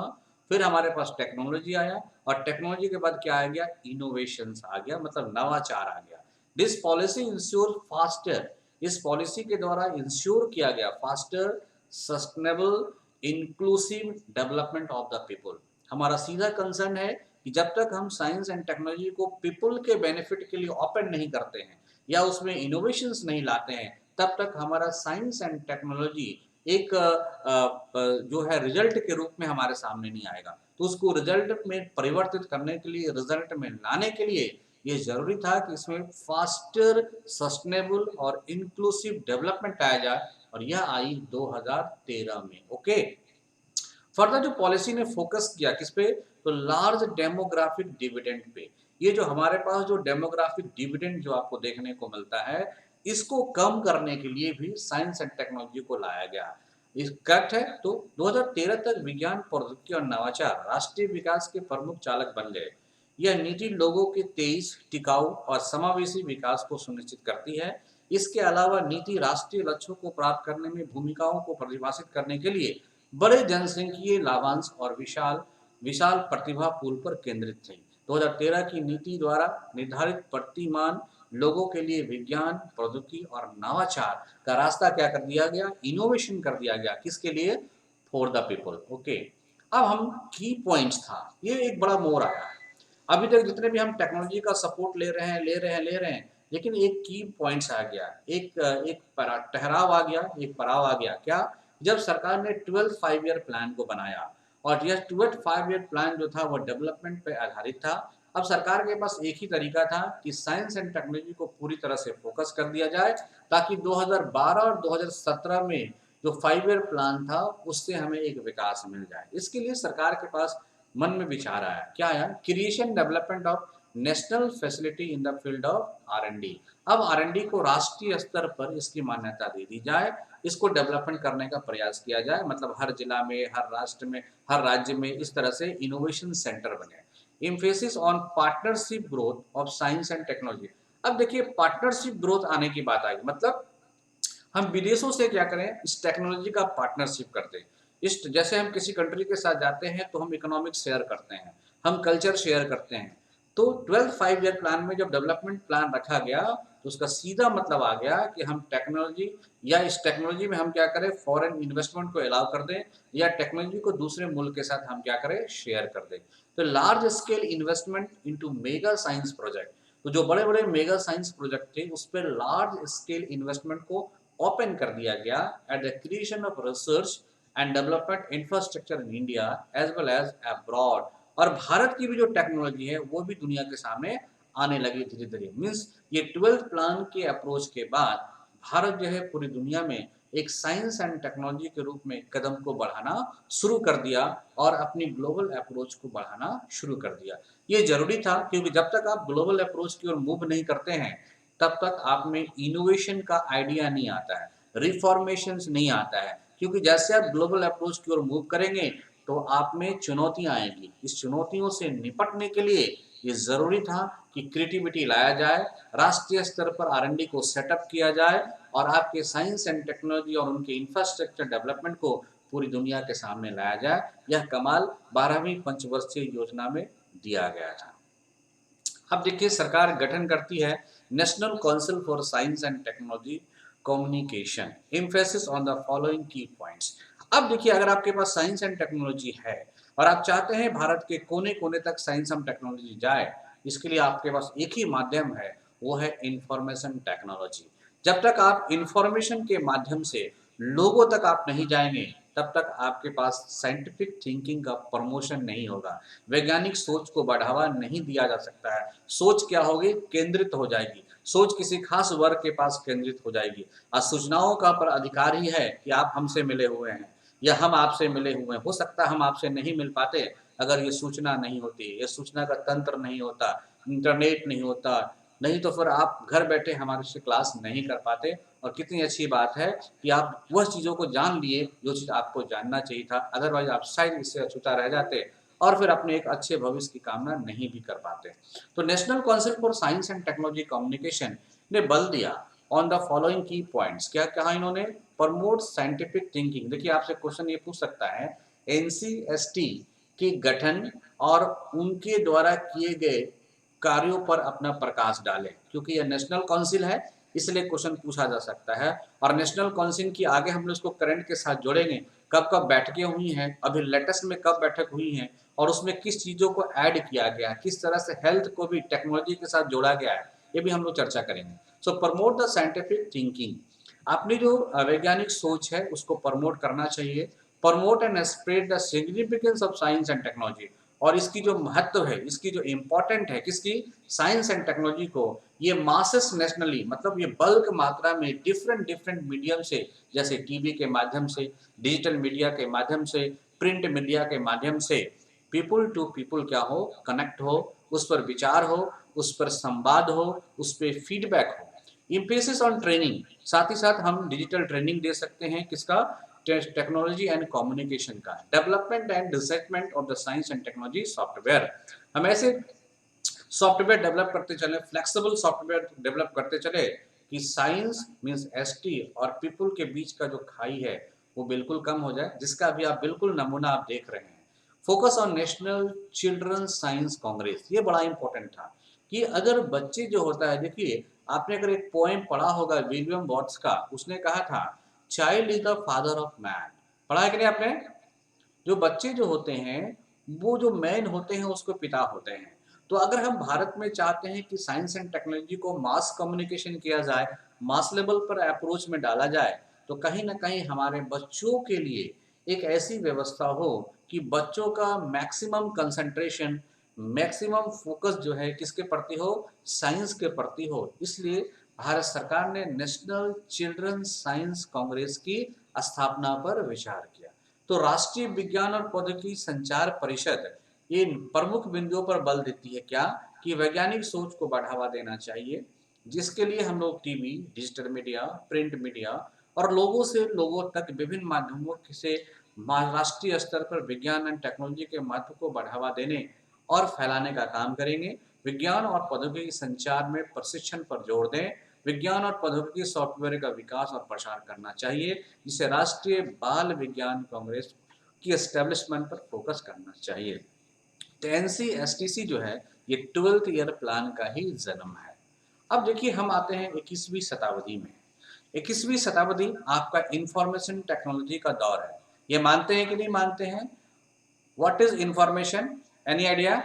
फिर हमारे पास टेक्नोलॉजी आया, और टेक्नोलॉजी के बाद क्या आ गया? इनोवेशंस आ गया, मतलब नवाचार आ गया। दिस पॉलिसी इंश्योर फास्टर, इस पॉलिसी के द्वारा इंश्योर किया गया faster, sustainable, inclusive development of the people. हमारा सीधा कंसर्न है कि जब तक हम साइंस एंड टेक्नोलॉजी को पीपल के बेनिफिट के लिए ओपन नहीं करते हैं या उसमें इनोवेशंस नहीं लाते हैं, तब तक हमारा साइंस एंड टेक्नोलॉजी एक जो है रिजल्ट के रूप में हमारे सामने नहीं आएगा। तो उसको रिजल्ट में परिवर्तित करने के लिए, रिजल्ट में लाने के लिए ये जरूरी था कि इसमें फास्टर, सस्टेनेबल और इंक्लूसिव डेवलपमेंट आया जाए, और यह आई 2013 में। ओके, फर्दर जो पॉलिसी ने फोकस किया किस पे? तो लार्ज डेमोग्राफिक डिविडेंड पे। ये जो हमारे पास जो डेमोग्राफिक डिविडेंड जो आपको देखने को मिलता है, इसको कम करने के लिए भी साइंस एंड टेक्नोलॉजी को लाया गया। इस करेक्ट है। तो 2013 तक विज्ञान, प्रौद्योगिकी और नवाचार राष्ट्रीय विकास के प्रमुख चालक बन गए। यह नीति लोगों के तेज, टिकाऊ और समावेशी विकास को सुनिश्चित करती है। इसके अलावा नीति राष्ट्रीय लक्ष्यों को प्राप्त करने में भूमिकाओं को परिभाषित करने के लिए बड़े जनसंख्यीय लाभांश और विशाल विशाल प्रतिभा पूल पर केंद्रित थी। 2013 की नीति द्वारा निर्धारित प्रतिमान लोगों के लिए विज्ञान, प्रौद्योगिकी और नवाचार का रास्ता क्या कर दिया गया? इनोवेशन कर दिया गया। किसके लिए? For the people. ओके, अब हम की पॉइंट्स था, ये एक बड़ा मोड़ आया। अभी तक जितने भी हम टेक्नोलॉजी का सपोर्ट ले रहे हैं, लेकिन एक की पॉइंट्स आ गया, एक ठहराव आ गया, एक पड़ाव आ गया। क्या? जब सरकार ने 12th 5 ईयर प्लान को बनाया, और यह 12th 5 ईयर प्लान जो था वो डेवलपमेंट पे आधारित था। अब सरकार के पास एक ही तरीका था कि साइंस एंड टेक्नोलॉजी को पूरी तरह से फोकस कर दिया जाए, ताकि 2012 और 2017 में जो 5 ईयर प्लान था उससे हमें एक विकास मिल जाए। इसके लिए सरकार के पास मन में विचार आया। क्या आया? Creation development of national facility in the field of R&D। अब R&D को राष्ट्रीय स्तर पर इसकी मान्यता दे दी जाए, इसको डेवलपमेंट करने का प्रयास किया जाए, मतलब हर जिला में, हर राष्ट्र में, हर राज्य में इस तरह से इनोवेशन सेंटर बने। Emphasis on partnership growth of science and technology. अब देखिए, पार्टनरशिप ग्रोथ आने की बात आई, मतलब हम विदेशों से क्या करें? इस टेक्नोलॉजी का पार्टनरशिप करते हैं। इस जैसे हम किसी कंट्री के साथ जाते हैं तो हम इकोनॉमिक्स शेयर करते हैं, हम कल्चर शेयर करते हैं। तो 12th 5 ईयर प्लान में जब डेवलपमेंट प्लान रखा गया तो उसका सीधा मतलब आ गया कि हम टेक्नोलॉजी, या इस टेक्नोलॉजी में हम क्या करें? फॉरेन इन्वेस्टमेंट को अलाउ कर दें, या टेक्नोलॉजी को दूसरे मुल्क के साथ हम क्या करें? शेयर कर दें। तो large scale investment into mega science project, तो जो बड़े बड़े मेगा साइंस प्रोजेक्ट थे उस पर लार्ज स्केल इन्वेस्टमेंट को ओपन कर दिया गया at the creation of research and development infrastructure in India as well as abroad. और भारत की भी जो टेक्नोलॉजी है वो भी दुनिया के सामने आने लगी धीरे धीरे। मीन्स ये 12th प्लान के अप्रोच के बाद भारत जो है पूरी दुनिया में एक साइंस एंड टेक्नोलॉजी के रूप में कदम को बढ़ाना शुरू कर दिया, और अपनी ग्लोबल अप्रोच को बढ़ाना शुरू कर दिया। ये जरूरी था, क्योंकि जब तक आप ग्लोबल अप्रोच की ओर मूव नहीं करते हैं तब तक आप में इनोवेशन का आइडिया नहीं आता है, रिफॉर्मेशंस नहीं आता है। क्योंकि जैसे आप ग्लोबल अप्रोच की ओर मूव करेंगे तो आप में चुनौतियां आएंगी। इस चुनौतियों से निपटने के लिए ये ज़रूरी था कि क्रिएटिविटी लाया जाए, राष्ट्रीय स्तर पर R&D को सेटअप किया जाए, और आपके साइंस एंड टेक्नोलॉजी और उनके इंफ्रास्ट्रक्चर डेवलपमेंट को पूरी दुनिया के सामने लाया जाए। यह कमाल 12वीं पंचवर्षीय योजना में दिया गया था। अब देखिए, सरकार गठन करती है national council for science and technology communication, emphasis on the following की पॉइंट्स। अब देखिए, अगर आपके पास साइंस एंड टेक्नोलॉजी है और आप चाहते हैं भारत के कोने कोने तक साइंस एंड टेक्नोलॉजी जाए, इसके लिए आपके पास एक ही माध्यम है, वो है इंफॉर्मेशन टेक्नोलॉजी। जब तक आप इंफॉर्मेशन के माध्यम से लोगों तक आप नहीं जाएंगे तब तक आपके पास साइंटिफिक थिंकिंग का प्रमोशन नहीं होगा, वैज्ञानिक सोच को बढ़ावा नहीं दिया जा सकता है। सोच क्या होगी? केंद्रित हो जाएगी। सोच किसी खास वर्ग के पास केंद्रित हो जाएगी। और सूचनाओं का पर अधिकार ही है कि आप हमसे मिले हुए हैं या हम आपसे मिले हुए हैं। हो सकता है हम आपसे नहीं मिल पाते अगर ये सूचना नहीं होती, ये सूचना का तंत्र नहीं होता, इंटरनेट नहीं होता, नहीं तो फिर आप घर बैठे हमारे से क्लास नहीं कर पाते। और कितनी अच्छी बात है कि आप वह चीज़ों को जान लिए जो चीज़ आपको जानना चाहिए था, अदरवाइज आप शायद इससे अछूता रह जाते और फिर अपने एक अच्छे भविष्य की कामना नहीं भी कर पाते। तो national council for science and technology communication ने बल दिया ऑन द फॉलोइंग की पॉइंट्स। क्या कहा इन्होंने? Promote scientific thinking. देखिए आपसे क्वेश्चन ये पूछ सकता है, एनसीएसटी के गठन और उनके द्वारा किए गए कार्यों पर अपना प्रकाश डालें, क्योंकि यह नेशनल काउंसिल है इसलिए क्वेश्चन पूछा जा सकता है। और नेशनल काउंसिल की आगे हम लोग इसको करंट के साथ जोड़ेंगे, कब कब बैठकें हुई हैं, अभी लेटेस्ट में कब बैठक हुई है और उसमें किस चीज़ों को ऐड किया गया, किस तरह से हेल्थ को भी टेक्नोलॉजी के साथ जोड़ा गया है, ये भी हम लोग चर्चा करेंगे। सो प्रमोट द साइंटिफिक थिंकिंग, अपनी जो वैज्ञानिक सोच है उसको प्रमोट करना चाहिए। Promote and spread the significance of science and technology, और इसकी जो महत्व है, इसकी जो इम्पोर्टेंट है, किसकी? साइंस एंड टेक्नोलॉजी को, ये मासेस नेशनली, मतलब ये बल्क मात्रा में डिफरेंट डिफरेंट मीडियम से, जैसे टीवी के माध्यम से, डिजिटल मीडिया के माध्यम से, प्रिंट मीडिया के माध्यम से पीपुल टू पीपुल क्या हो, कनेक्ट हो, उस पर विचार हो, उस पर संवाद हो, उस पर फीडबैक हो। इम्पेसिस ऑन ट्रेनिंग, साथ ही साथ हम डिजिटल ट्रेनिंग दे सकते हैं, किसका? टेक्नोलॉजी एंड कम्युनिकेशन का। Development and development of the science and technology software, हम ऐसे सॉफ्टवेयर डेवलप करते चले, फ्लेक्सिबल सॉफ्टवेयर डेवलप करते चले कि साइंस मींस एसटी और पीपल के बीच का जो खाई है वो बिल्कुल कम हो जाए, जिसका अभी आप बिल्कुल नमूना आप देख रहे हैं। Focus on national children science Congress, ये बड़ा इंपॉर्टेंट था कि अगर बच्चे जो होता है, देखिए आपने अगर एक पोएम पढ़ा होगा विलियम वॉट्स का, उसने कहा था child is the father of man. पढ़ा है कि नहीं आपने? जो बच्चे जो होते हैं वो जो मैन होते हैं उसको पिता होते हैं। तो अगर हम भारत में चाहते हैं कि साइंस एंड टेक्नोलॉजी को मास कम्युनिकेशन किया जाए, मास लेवल पर अप्रोच में डाला जाए, तो कहीं ना कहीं हमारे बच्चों के लिए एक ऐसी व्यवस्था हो कि बच्चों का मैक्सिमम कंसंट्रेशन, मैक्सिमम फोकस जो है किसके प्रति हो? साइंस के प्रति हो। इसलिए भारत सरकार ने नेशनल चिल्ड्रन साइंस कांग्रेस की स्थापना पर विचार किया। तो राष्ट्रीय विज्ञान और प्रौद्योगिकी संचार परिषद इन प्रमुख बिंदुओं पर बल देती है, क्या? कि वैज्ञानिक सोच को बढ़ावा देना चाहिए, जिसके लिए हम लोग TV, digital media, print media और लोगों से लोगों तक विभिन्न माध्यमों से राष्ट्रीय स्तर पर विज्ञान एंड टेक्नोलॉजी के महत्व को बढ़ावा देने और फैलाने का काम करेंगे। विज्ञान और प्रौद्योगिकी संचार में प्रशिक्षण पर जोर दें। विज्ञान और प्रौद्योगिकी सॉफ्टवेयर का विकास और प्रसार करना चाहिए, जिसे राष्ट्रीय बाल विज्ञान कांग्रेस की एस्टेब्लिशमेंट पर फोकस करना चाहिए। तो एनसीएसटीसी जो है ये 12th ईयर प्लान का ही जन्म है। अब देखिए हम आते हैं 21वीं शताब्दी में। 21वीं शताब्दी आपका इंफॉर्मेशन टेक्नोलॉजी का दौर है। ये मानते हैं कि नहीं मानते हैं? What is information? Any idea?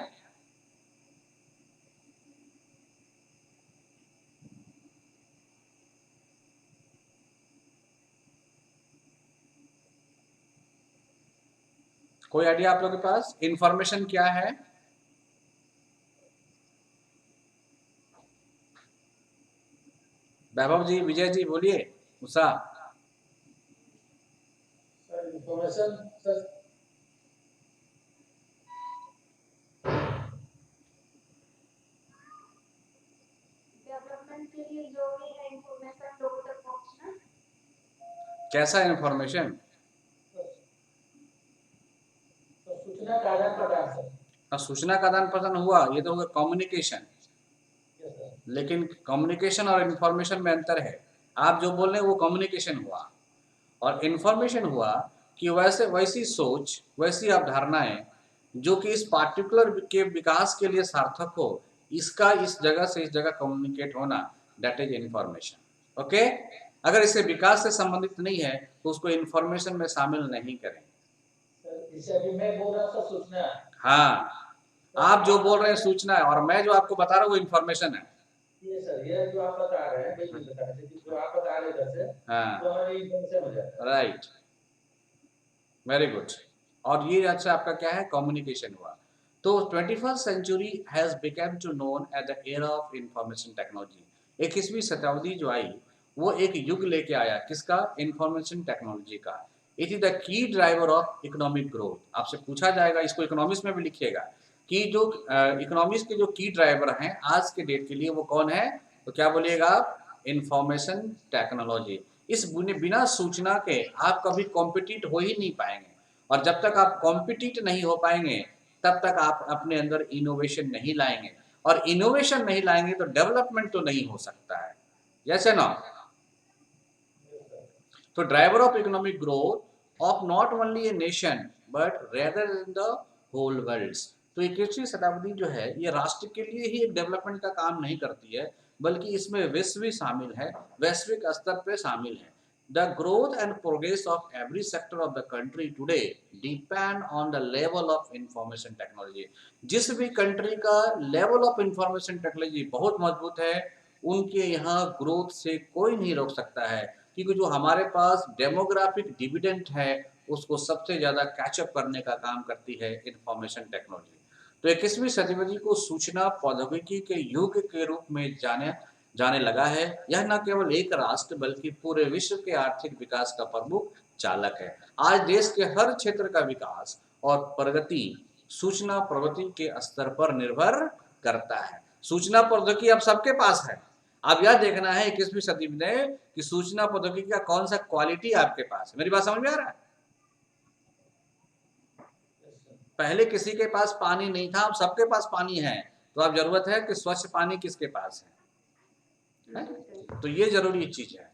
कोई आइडिया आप लोगों के पास? इंफॉर्मेशन क्या है? वैभव जी, विजय जी बोलिए। उषा? इंफॉर्मेशन सर, डेवलपमेंट के लिए जो भी है इंफॉर्मेशन लोगों तक पहुंचना। कैसा इंफॉर्मेशन? तो सूचना का आदान प्रदान सर। सूचना का आदान प्रदान हुआ, ये तो होगा कम्युनिकेशन। Yes sir. लेकिन कम्युनिकेशन और इंफॉर्मेशन में अंतर है। आप जो बोल रहे हैं वो कम्युनिकेशन हुआ, और इंफॉर्मेशन हुआ कि वैसे वैसी सोच, वैसी अवधारणाएं जो कि इस पार्टिकुलर के विकास के लिए सार्थक हो, इसका इस जगह से इस जगह कम्युनिकेट होना, दैट इज इंफॉर्मेशन। ओके? अगर इससे विकास से संबंधित नहीं है तो उसको इंफॉर्मेशन में शामिल नहीं करें। सर इसे अभी मैं बोल रहा था सूचना। हाँ, आप जो बोल रहे हैं सूचना है, और मैं जो आपको बता रहा हूँ वो इंफॉर्मेशन है। ये सर, ये जो आप बता रहे हैं बिल्कुल बता रहे हैं, जो आप बता रहे हैं जैसे हाँ, तो हमारी इंफॉर्मेशन हो जाता है। Right, very good. और ये अच्छा आपका क्या है? कम्युनिकेशन हुआ। तो 21st century has become to known at the era of information technology. 21वीं शताब्दी जो आई वो एक युग लेके आया, किसका? इंफॉर्मेशन टेक्नोलॉजी का। It is the key driver of economic growth. आपसे पूछा जाएगा, इसको इकोनॉमिक्स में भी लिखिएगा कि जो इकोनॉमिक्स के जो की ड्राइवर हैं आज के डेट के लिए वो कौन है? तो क्या बोलिएगा आप? Information technology. इस बिना सूचना के आप कभी कॉम्पिटिट हो ही नहीं पाएंगे, और जब तक आप कॉम्पिटिट नहीं हो पाएंगे तब तक आप अपने अंदर इनोवेशन नहीं लाएंगे, और इनोवेशन नहीं लाएंगे तो डेवलपमेंट तो नहीं हो सकता है। यस या नो? तो driver of economic growth of not only a nation but rather in the whole world. तो 21वीं शताब्दी जो है ये राष्ट्र के लिए ही एक डेवलपमेंट का काम नहीं करती है, बल्कि इसमें विश्व भी शामिल है, वैश्विक स्तर पे शामिल है। The growth and progress of every sector of the country today depend on the level of information technology. जिस भी कंट्री का लेवल ऑफ इंफॉर्मेशन टेक्नोलॉजी बहुत मजबूत है, उनके यहाँ ग्रोथ से कोई नहीं रोक सकता है, क्योंकि जो हमारे पास डेमोग्राफिक डिविडेंड है उसको सबसे ज़्यादा कैचअप करने का काम करती है इंफॉर्मेशन टेक्नोलॉजी। तो 21वीं सदी को सूचना प्रौद्योगिकी के युग के रूप में जाने लगा है। यह न केवल एक राष्ट्र बल्कि पूरे विश्व के आर्थिक विकास का प्रमुख चालक है। आज देश के हर क्षेत्र का विकास और प्रगति सूचना प्रौद्योगिकी के स्तर पर निर्भर करता है। सूचना प्रौद्योगिकी अब सबके पास है। अब यह देखना है 21वीं सदी में कि सूचना प्रौद्योगिकी का कौन सा क्वालिटी आपके पास है। मेरी बात समझ में आ रहा है? पहले किसी के पास पानी नहीं था, अब सबके पास पानी है। तो अब जरूरत है कि स्वच्छ पानी किसके पास है? तो ये जरूरी चीज है।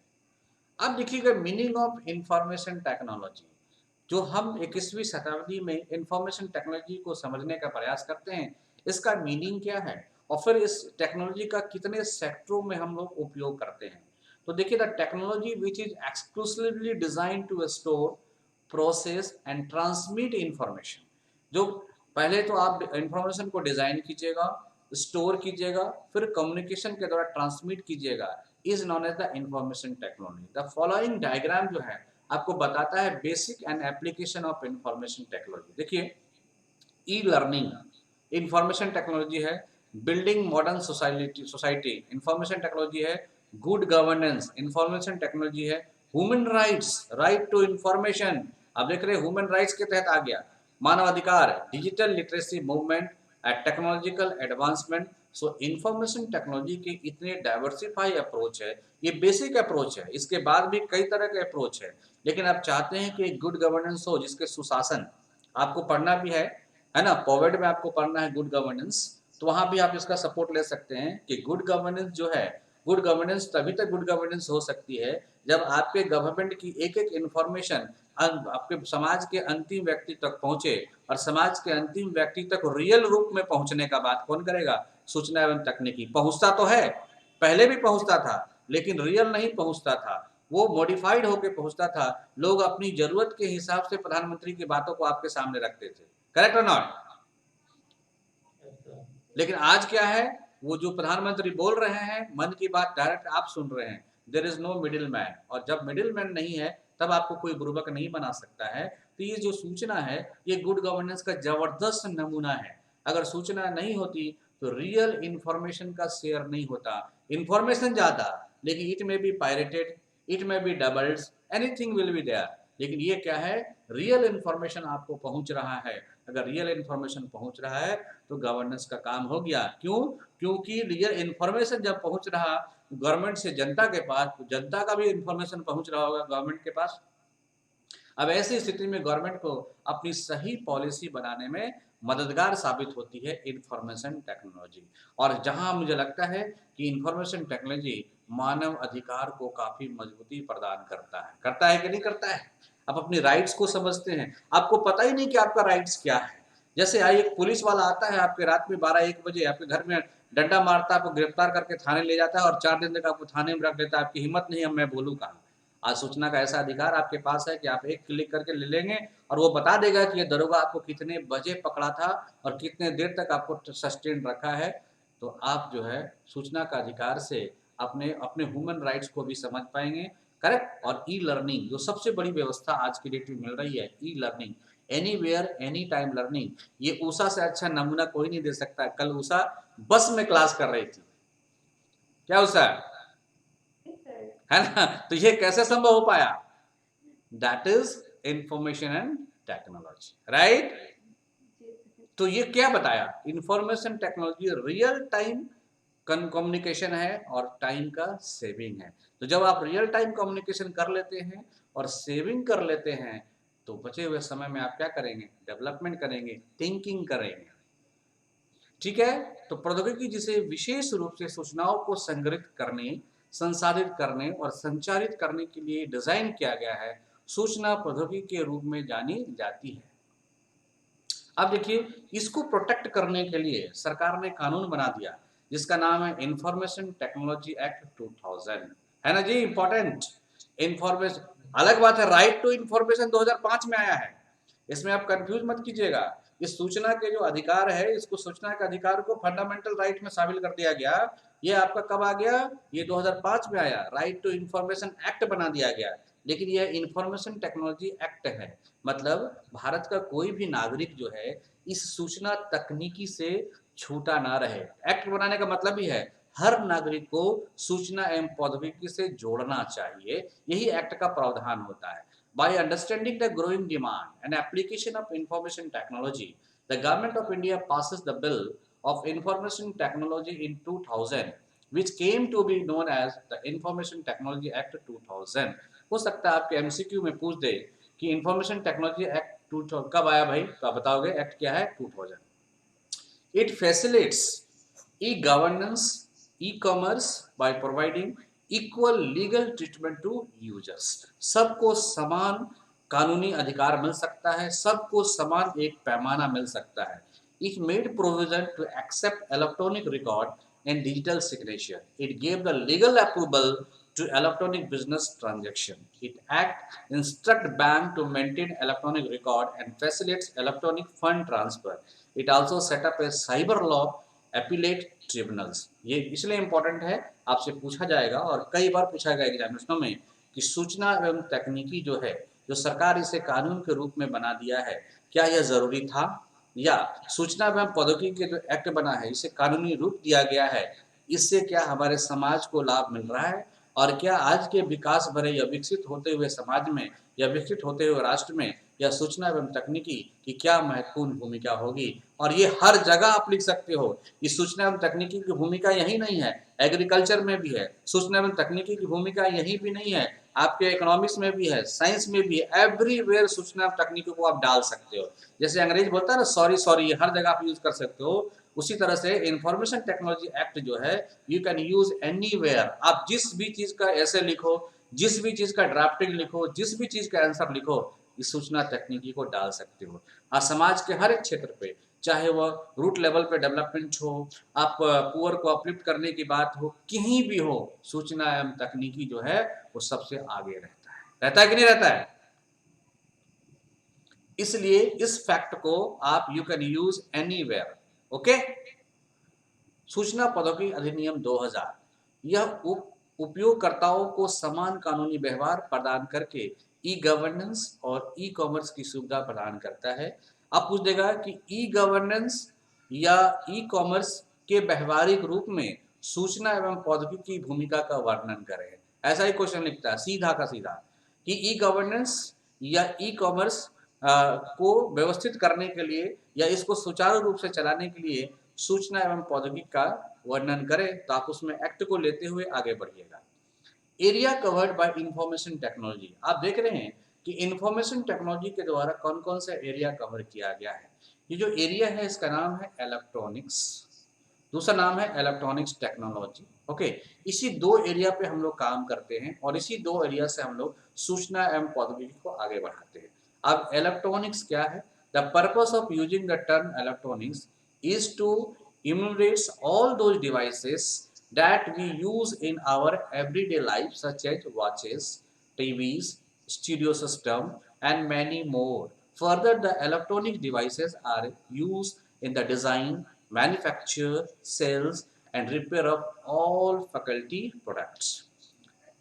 अब देखिएगा मीनिंग ऑफ इंफॉर्मेशन टेक्नोलॉजी। जो हम 21वीं शताब्दी में इंफॉर्मेशन टेक्नोलॉजी को समझने का प्रयास करते हैं, इसका मीनिंग क्या है और फिर इस टेक्नोलॉजी का कितने सेक्टरों में हम लोग उपयोग करते हैं। तो देखिए, the technology which is exclusively design to store, process and transmit information. जो पहले तो आप इंफॉर्मेशन को डिजाइन कीजिएगा, स्टोर कीजिएगा, फिर कम्युनिकेशन के द्वारा ट्रांसमिट कीजिएगा, is known as the information technology. The following diagram जो है आपको बताता है basic and application of information technology. देखिए, ई लर्निंग इंफॉर्मेशन टेक्नोलॉजी है, building modern society information technology है, गुड गवर्नेंस इंफॉर्मेशन टेक्नोलॉजी है, human rights right to information, अब देख रहे हैं ह्यूमन राइट्स के तहत आ गया, मानवाधिकार, digital literacy movement, technological advancement. सो इंफॉर्मेशन टेक्नोलॉजी के इतने डाइवर्सिफाई अप्रोच है, ये बेसिक अप्रोच है, इसके बाद भी कई तरह के अप्रोच है। लेकिन आप चाहते हैं कि गुड गवर्नेंस हो, जिसके सुशासन आपको पढ़ना भी है ना, पॉवर्ड में आपको पढ़ना है गुड गवर्नेंस, तो वहां भी आप इसका सपोर्ट ले सकते हैं कि गुड गवर्नेंस जो है, गुड गवर्नेंस तभी तक गुड गवर्नेंस हो सकती है जब आपके गवर्नमेंट की एक एक इंफॉर्मेशन आपके समाज के अंतिम व्यक्ति तक पहुंचे, और समाज के अंतिम व्यक्ति तक रियल रूप में पहुंचने का बात कौन करेगा? सूचना एवं तकनीकी। पहुंचता तो है, पहले भी पहुंचता था, लेकिन रियल नहीं पहुंचता था, वो मॉडिफाइड होकर पहुंचता था। लोग अपनी जरूरत के हिसाब से प्रधानमंत्री की बातों को आपके सामने रखते थे, करेक्ट और नॉट? लेकिन आज क्या है, वो जो प्रधानमंत्री बोल रहे हैं, मन की बात डायरेक्ट आप सुन रहे हैं, there is no middle man. और जब मिडिल मैन नहीं है तब आपको कोई बुर्बक नहीं बना सकता है। तो ये जो सूचना है, ये गुड गवर्नेंस का जबरदस्त नमूना है। अगर सूचना नहीं होती तो रियल इंफॉर्मेशन का शेयर नहीं होता। इंफॉर्मेशन ज्यादा, लेकिन it may be pirated, it may be dubbed, anything will be there. लेकिन ये क्या है, रियल इंफॉर्मेशन आपको पहुंच रहा है। अगर रियल इंफॉर्मेशन पहुंच रहा है तो गवर्नेंस का काम हो गया। क्यों? क्योंकि रियल इंफॉर्मेशन जब पहुंच रहा गवर्नमेंट से जनता के पास, तो जनता का भी इंफॉर्मेशन पहुंच रहा होगा गवर्नमेंट के पास। अब ऐसी स्थिति में गवर्नमेंट को अपनी सही पॉलिसी बनाने में मददगार साबित होती है इंफॉर्मेशन टेक्नोलॉजी। और जहां मुझे लगता है कि इंफॉर्मेशन टेक्नोलॉजी मानव अधिकार को काफी मजबूती प्रदान करता है कि नहीं करता है? आप अपनी राइट्स को समझते हैं, आपको पता ही नहीं कि आपका राइट्स क्या है। जैसे आई एक पुलिस वाला आता है आपके रात में 12-1 बजे आपके घर में डंडा मारता है, आपको गिरफ्तार करके थाने ले जाता है और 4 दिन तक आपको थाने में रख देता है। आपकी हिम्मत नहीं है, मैं बोलूँ कहाँ। आज सूचना का ऐसा अधिकार आपके पास है कि आप एक क्लिक करके ले लेंगे और वो बता देगा कि ये दरोगा आपको कितने बजे पकड़ा था और कितने देर तक आपको सस्टेन रखा है। तो आप जो है सूचना का अधिकार से अपने अपने ह्यूमन राइट्स को भी समझ पाएंगे, करेक्ट। और ई लर्निंग जो सबसे बड़ी व्यवस्था आज की डेट में मिल रही है, e learning, anywhere any time learning, ये उषा से अच्छा नमूना कोई नहीं दे सकता। कल उषा बस में क्लास कर रही थी, क्या उषा, है ना? तो ये कैसे संभव हो पाया? That is information and technology, right. तो ये क्या बताया? Information technology real time communication है और टाइम का सेविंग है। तो जब आप रियल टाइम कम्युनिकेशन कर लेते हैं और सेविंग कर लेते हैं, तो बचे हुए समय में आप क्या करेंगे? डेवलपमेंट करेंगे, थिंकिंग करेंगे, ठीक है। तो प्रौद्योगिकी जिसे विशेष रूप से सूचनाओं को संग्रहित करने, संसाधित करने और संचारित करने के लिए डिजाइन किया गया है, सूचना प्रौद्योगिकी के रूप में जानी जाती है। अब देखिए, इसको प्रोटेक्ट करने के लिए सरकार ने कानून बना दिया जिसका नाम है इंफॉर्मेशन टेक्नोलॉजी एक्ट 2000, है ना जी, इंपॉर्टेंट। इंफॉर्मेशन, अलग बात है राइट टू इंफॉर्मेशन 2005 में आया है, इसमें आप कंफ्यूज मत कीजिएगा। इस सूचना के जो अधिकार है, इसको सूचना के अधिकार को फंडामेंटल राइट में शामिल कर दिया गया। ये आपका कब आ गया? ये 2005 में आया, राइट टू इंफॉर्मेशन एक्ट बना दिया गया। लेकिन यह इंफॉर्मेशन टेक्नोलॉजी एक्ट है, मतलब भारत का कोई भी नागरिक जो है इस सूचना तकनीकी से छूटा ना रहे। एक्ट बनाने का मतलब ही है हर नागरिक को सूचना एवं प्रौद्योगिकी से जोड़ना चाहिए, यही एक्ट का प्रावधान होता है। By understanding the growing demand and application of information technology, the Government of India passes the Bill of Information Technology in 2000, which came to be known as the Information Technology Act 2000। हो सकता है आपके MCQ में पूछ दे कि information technology act 2000 कब आया भाई, तो आप बताओगे एक्ट क्या है? 2000। It facilitates e-governance, e-commerce by providing equal legal treatment to users। सबको समान कानूनी अधिकार मिल सकता है, सबको समान एक पैमाना मिल सकता है। It made provision to accept electronic record and digital signature. It gave the legal approval to electronic business transaction. It act instruct bank to maintain electronic record and facilitates electronic fund transfer. It also set up a cyber law appellate tribunals। ये इसलिए important है, आपसे पूछा जाएगा और कई बार पूछा गया एग्जामिनेशनों में कि सूचना एवं तकनीकी जो है, जो सरकार इसे कानून के रूप में बना दिया है, क्या यह जरूरी था, या सूचना एवं प्रौद्योगिकी के जो एक्ट बना है इसे कानूनी रूप दिया गया है, इससे क्या हमारे समाज को लाभ मिल रहा है, और क्या आज के विकास भरे या विकसित होते हुए समाज में या विकसित होते हुए राष्ट्र में या सूचना एवं तकनीकी की क्या महत्वपूर्ण भूमिका होगी। और ये हर जगह आप लिख सकते हो। इस सूचना एवं तकनीकी की भूमिका यही नहीं है, एग्रीकल्चर में भी है, सूचना एवं तकनीकी की भूमिका यही भी नहीं है, आपके इकोनॉमिक्स में भी है, साइंस में भी है, एवरीवेयर सूचना एवं तकनीकी को आप डाल सकते हो। जैसे अंग्रेज बोलता है ना सॉरी सॉरी, हर जगह आप यूज कर सकते हो। उसी तरह से इंफॉर्मेशन टेक्नोलॉजी एक्ट जो है यू कैन यूज एनीवेयर। आप जिस भी चीज का ऐसे लिखो, जिस भी चीज का ड्राफ्टिंग लिखो, जिस भी चीज का आंसर लिखो, इस सूचना तकनीकी को डाल सकते हो। और समाज के हर एक क्षेत्र पे, चाहे वह रूट लेवल पे डेवलपमेंट हो, आप पुअर को अपलिफ्ट करने की बात हो, कहीं भी हो, सूचना एवं तकनीकी जो है वो सबसे आगे रहता है कि नहीं रहता है? इसलिए इस फैक्ट को आप you can use anywhere. Okay, सूचना प्रौद्योगिकी अधिनियम 2000 यह उपयोगकर्ताओं को समान कानूनी व्यवहार प्रदान करके ई गवर्नेंस और ई कॉमर्स की सुविधा प्रदान करता है। आप पूछ देगा कि ई गवर्नेंस या ई कॉमर्स के व्यवहारिक रूप में सूचना एवं प्रौद्योगिकी की भूमिका का वर्णन करें। ऐसा ही क्वेश्चन लिखता है सीधा का सीधा कि ई गवर्नेंस या ई कॉमर्स को व्यवस्थित करने के लिए या इसको सुचारू रूप से चलाने के लिए सूचना एवं प्रौद्योगिकी का वर्णन करें, तो आप उसमें एक्ट को लेते हुए आगे बढ़िएगा। Area covered by information technology, आप देख रहे हैं कि इंफॉर्मेशन टेक्नोलॉजी के द्वारा कौन कौन सा एरिया कवर किया गया है। ये जो एरिया है इसका नाम है इलेक्ट्रॉनिक्स, दूसरा नाम है इलेक्ट्रॉनिक्स टेक्नोलॉजी। ओके, इसी दो एरिया पे हम लोग काम करते हैं और इसी दो एरिया से हम लोग सूचना एवं प्रौद्योगिकी को आगे बढ़ाते हैं। अब इलेक्ट्रॉनिक्स क्या है? The purpose of using the term electronics is to enumerate all those devices that we use in our everyday life such as watches, TVs, stereo system and many more. Further, the electronic devices are used in the design, manufacture, sales and repair of all faculty products।